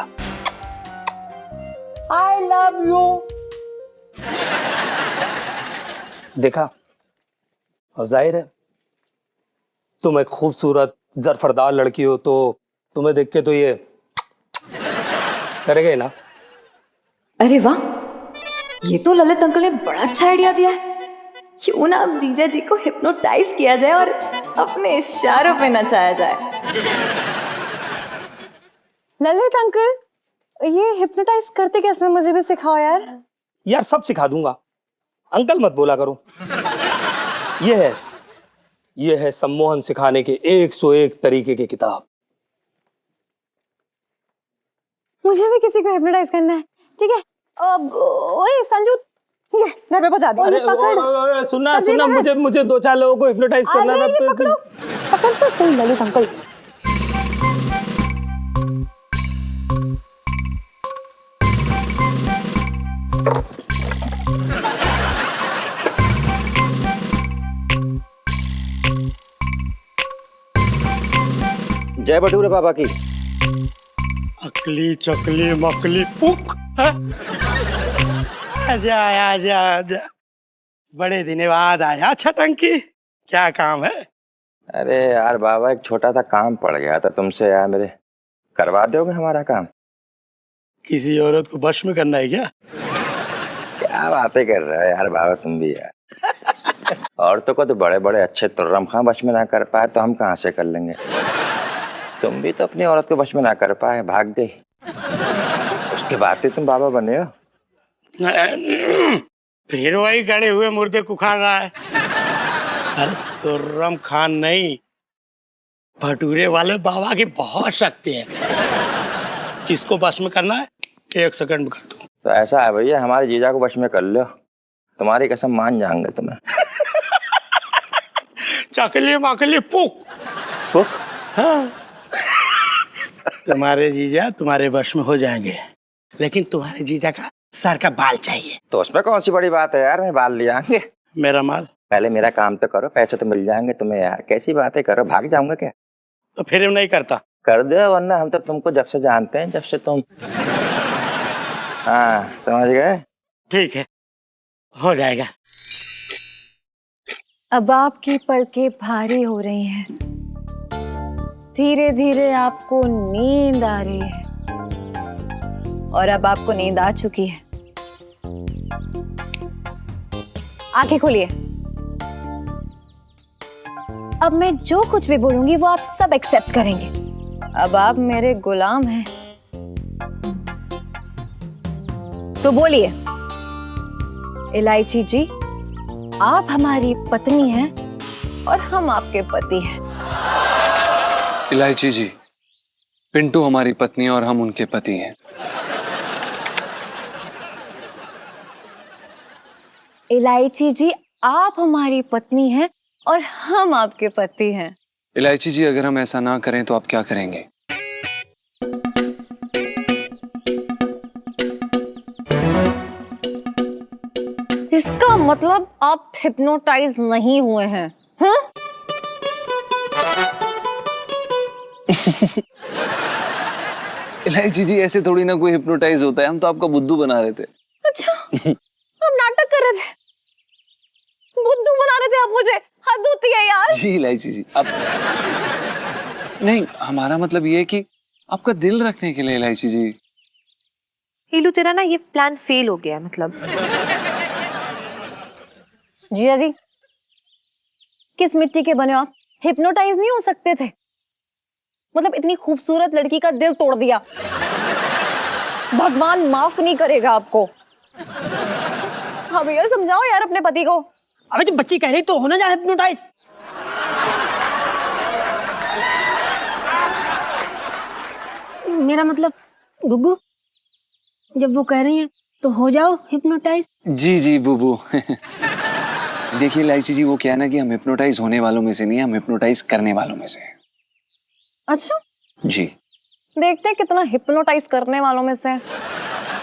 I love you. देखा? और जाहिर है तुम एक खूबसूरत जरफरदार लड़की हो तो तुम्हें देख के तो ये करेगा ही ना। अरे वाह, ये तो ललित अंकल ने बड़ा अच्छा आइडिया दिया है। क्यों ना अब जीजा जी को हिप्नोटाइज किया जाए और अपने इशारों पे नचाया जाए। ललित अंकल, ये हिप्नोटाइज करते कैसे, मुझे भी सिखाओ यार। यार सब सिखा दूंगा, अंकल मत बोला करो। ये है सम्मोहन सिखाने के 101 तरीके की किताब। मुझे भी किसी को हिप्नोटाइज करना है, ठीक है? अब ओए संजू, ये घर पे पहुंचा दे। अरे सुनना, मुझे 2-4 लोगों को हिप्नोटाइज करना था। पकड़ तो सही ललित अंकल। जय बटूरे बाबा की। अकली चकली मकली पुक। आजा आजा आजा। बड़े दिन बाद आया छटंकी, क्या काम है? अरे यार बाबा, एक छोटा सा काम पड़ गया था तुमसे यार, मेरे करवा दोगे हमारा काम? किसी औरत को वश में करना है क्या? क्या बातें कर रहे हो यार बाबा तुम भी यार। औरतों को तो बड़े बड़े अच्छे तुर्रम खां वश में ना कर पाए तो हम कहाँ से कर लेंगे? तुम भी तो अपनी औरत को वश में ना कर पाए, भाग गई, उसके बाद तुम बाबा बने हो। फिर वही गड़े हुए मुर्दे को खा रहा है। अरे तुर्रम खान नहीं, भटूरे वाले बाबा की बहुत शक्ति है। किसको वश में करना है? 1 सेकंड में कर दूं। तो ऐसा है भैया, हमारे जीजा को वश में कर लो, तुम्हारी कसम मान जाएंगे तुम्हें। चकली मकली पुक पुक। हाँ। तुम्हारे जीजा तुम्हारे वश में हो जाएंगे, लेकिन तुम्हारे जीजा का सर का बाल चाहिए। तो उसमें कौन सी बड़ी बात है यार, मैं बाल ले आएंगे। मेरा माल? पहले मेरा काम तो करो, पैसे तो मिल जाएंगे तुम्हें यार, कैसी बातें करो, भाग जाऊंगा क्या? तो फिर नहीं करता? कर दो, वरना हम तो तुमको जब से जानते हैं, जब से तुम, हाँ समझ गए? ठीक है, हो जाएगा। अब आपकी पलकें भारी हो रही हैं, धीरे धीरे आपको नींद आ रही है, और अब आपको नींद आ चुकी है। आंखें खोलिए। अब मैं जो कुछ भी बोलूंगी वो आप सब एक्सेप्ट करेंगे। अब आप मेरे गुलाम हैं, तो बोलिए। इलायची जी, आप हमारी पत्नी हैं और हम आपके पति हैं। इलायची जी, पिंटू हमारी पत्नी और हम उनके पति हैं। इलायची जी, आप हमारी पत्नी हैं और हम आपके पति हैं। इलायची जी, अगर हम ऐसा ना करें तो आप क्या करेंगे? इसका मतलब आप हिप्नोटाइज नहीं हुए हैं, हाँ? इलायची जी, ऐसे थोड़ी ना कोई हिप्नोटाइज होता है, हम तो आपका बुद्धू बना रहे थे। अच्छा, आप नाटक कर रहे थे, बुद्धू बना रहे थे आप मुझे? हद होती है यार। जी इलायची जी, आप नहीं, हमारा मतलब ये है कि आपका दिल रखने के लिए। इलायची जी, हीलू तेरा ना ये प्लान फेल हो गया मतलब। जीजा जी, किस मिट्टी के बने हो आप? हिप्नोटाइज नहीं हो सकते थे? मतलब इतनी खूबसूरत लड़की का दिल तोड़ दिया, भगवान माफ नहीं करेगा आपको। हाँ भैया, समझाओ यार अपने पति को। अबे जब बच्ची कह रही तो होना जा हिप्नोटाइज। मेरा मतलब गुग्गू, जब वो कह रही है तो हो जाओ हिप्नोटाइज। जी जी बुबू। देखिए इलायची जी, वो क्या है ना कि हम हिप्नोटाइज होने वालों में से नहीं, हम हिप्नोटाइज करने वालों में से हैं। अच्छा जी, देखते हैं कितना हिप्नोटाइज करने वालों में से।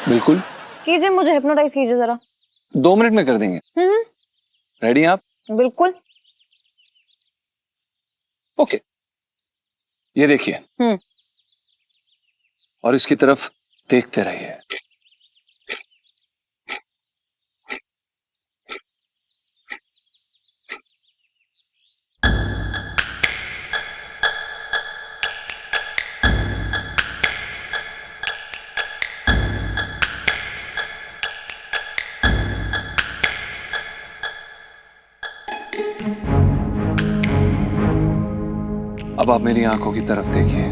बिल्कुल कीजिए, मुझे हिप्नोटाइज कीजिए जरा। 2 मिनट में कर देंगे। रेडी आप? बिल्कुल। ओके, ये देखिए और इसकी तरफ देखते रहिए। अब आप मेरी आंखों की तरफ देखिए।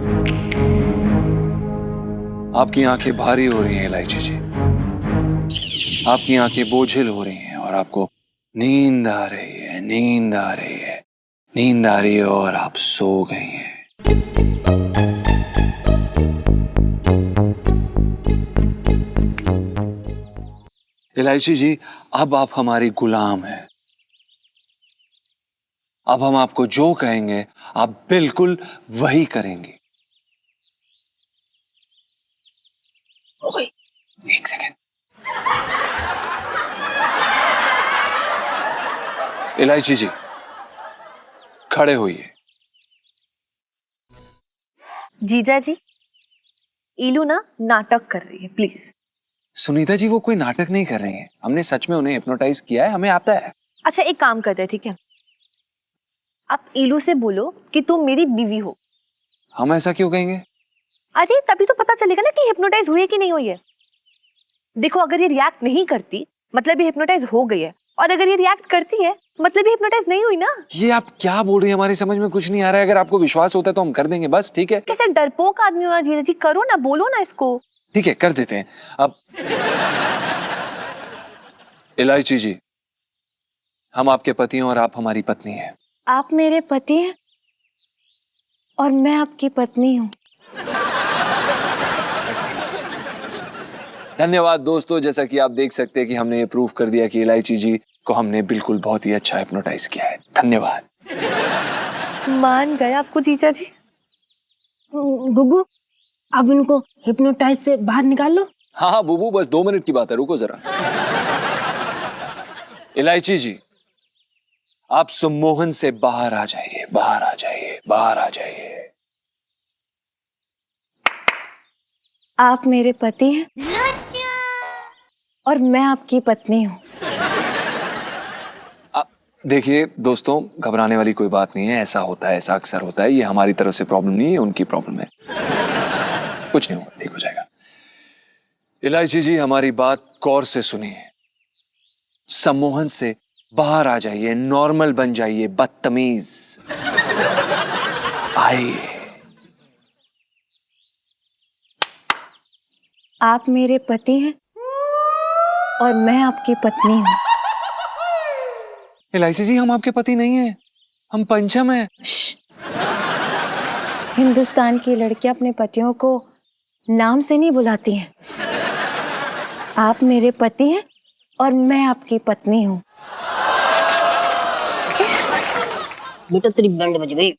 आपकी आंखें भारी हो रही हैं इलायची जी, आपकी आंखें बोझिल हो रही हैं और आपको नींद आ रही है, नींद आ रही है, नींद आ रही है और आप सो गई हैं। इलायची जी, अब आप हमारी गुलाम हैं। अब हम आपको जो कहेंगे आप बिल्कुल वही करेंगे। ओए, 1 सेकेंड। इलायची जी, खड़े होइए। जीजा जी, ईलू ना नाटक कर रही है, प्लीज। सुनीता जी, वो कोई नाटक नहीं कर रही हैं। हमने सच में उन्हें हिप्नोटाइज किया है, हमें आता है। अच्छा एक काम करते हैं, ठीक है, आप इलू से बोलो कि तुम मेरी बीवी हो। हम ऐसा क्यों कहेंगे? अरे तभी तो पता चलेगा ना कि हिप्नोटाइज हुई है कि नहीं हुई है। देखो अगर ये रिएक्ट नहीं करती मतलब ये हिप्नोटाइज हो गई है, और अगर ये रिएक्ट करती है मतलब ये हिप्नोटाइज नहीं हुई ना। ये आप क्या बोल रही हैं? हमारी समझ में कुछ नहीं आ रहा है। अगर आपको विश्वास होता है तो हम कर देंगे, बस ठीक है। कैसे डरपोक आदमी हो यार जीजा जी, करो ना, बोलो ना इसको। ठीक है कर देते हैं। अब इलायची जी, हम आपके पति हैं और आप हमारी पत्नी हैं। आप मेरे पति हैं और मैं आपकी पत्नी हूँ। धन्यवाद दोस्तों, जैसा कि आप देख सकते हैं कि हमने ये प्रूफ कर दिया कि इलायची जी को हमने बिल्कुल बहुत ही अच्छा हिप्नोटाइज किया है। धन्यवाद। मान गए आपको जीजा जी। गुग्गू अब इनको हिप्नोटाइज से बाहर निकाल लो। हाँ हाँ बुबू, बस 2 मिनट की बात है, रुको जरा। इलायची जी, आप सम्मोहन से बाहर आ जाइए, बाहर आ जाइए, बाहर आ जाइए। आप मेरे पति हैं और मैं आपकी पत्नी हूँ। देखिए दोस्तों, घबराने वाली कोई बात नहीं है। ऐसा होता है, ऐसा अक्सर होता है। ये हमारी तरफ से प्रॉब्लम नहीं है, उनकी प्रॉब्लम है। कुछ नहीं होगा, ठीक हो जाएगा। इलायची जी, हमारी बात गौर से सुनिए। सम्मोहन से बाहर आ जाइए, नॉर्मल बन जाइए, बदतमीज। आइए। आप मेरे पति हैं और मैं आपकी पत्नी हूँ। इलायची जी, हम आपके पति नहीं हैं, हम पंचम हैं। हिंदुस्तान की लड़कियां अपने पतियों को नाम से नहीं बुलाती हैं। आप मेरे पति हैं और मैं आपकी पत्नी हूँ। बेटा तेरी बैंड बज गई।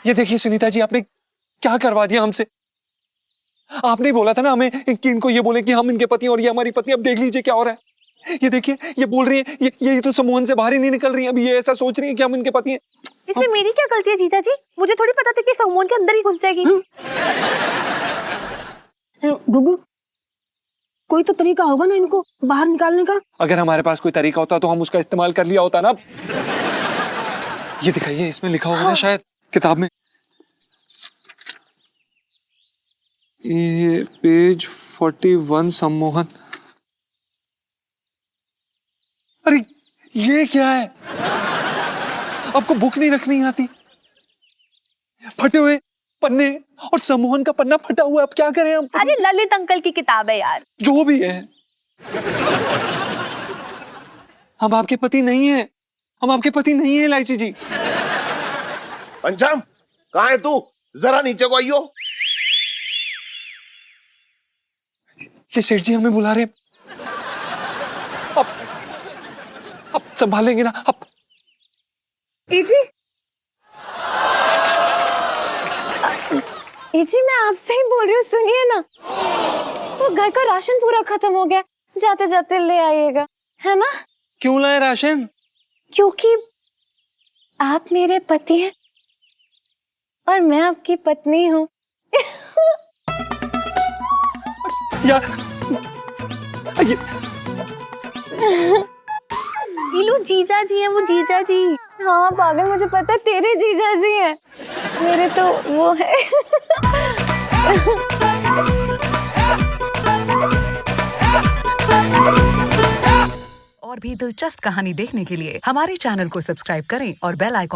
ये देखिए सुनीता जी, आपने क्या करवा दिया हमसे। आपने बोला था ना हमें कि इनको ये बोले कि हम इनके पति और ये हमारी पत्नी। अब देख लीजिए क्या हो रहा है। ये देखिए, ये बोल रही है, ये तो सम्मोहन से बाहर ही नहीं निकल रही है। अभी ये ऐसा सोच रही है कि हम इनके पति हैं। इसमें मेरी क्या गलती है जीजा जी? मुझे थोड़ी पता था कि सम्मोहन के अंदर ही घुस जाएगी। गुग्गू कोई तो तरीका होगा ना इनको बाहर निकालने का। अगर हमारे पास कोई तरीका होता तो हम उसका इस्तेमाल कर लिया होता ना। ये दिखाइए, इसमें लिखा होगा ना शायद किताब में। ये पेज 41 सम्मोहन। अरे ये क्या है? आपको बुक नहीं रखनी आती? फटे हुए पन्ने और सम्मोहन का पन्ना फटा हुआ, अब क्या करें हम? अरे ललित अंकल की किताब है यार। जो भी है, हम आपके पति नहीं हैं। हम आपके पति नहीं हैं इलायची जी। पंचम, कहाँ है तू? जरा नीचे को आइयो। ये सेठ जी हमें बुला रहे हैं। अब संभालेंगे ना अब। जी जी मैं आपसे ही बोल रही हूँ, सुनिए ना। वो घर का राशन पूरा खत्म हो गया, जाते जाते ले आइएगा, है ना? क्यों लाए राशन? क्योंकि आप मेरे पति हैं और मैं आपकी पत्नी हूँ। यार इलू जीजा जी है वो, जीजा जी। हाँ पागल, मुझे पता है तेरे जीजा जी हैं, मेरे तो वो है। और भी दिलचस्प कहानी देखने के लिए हमारे चैनल को सब्सक्राइब करें और बेल आइकॉन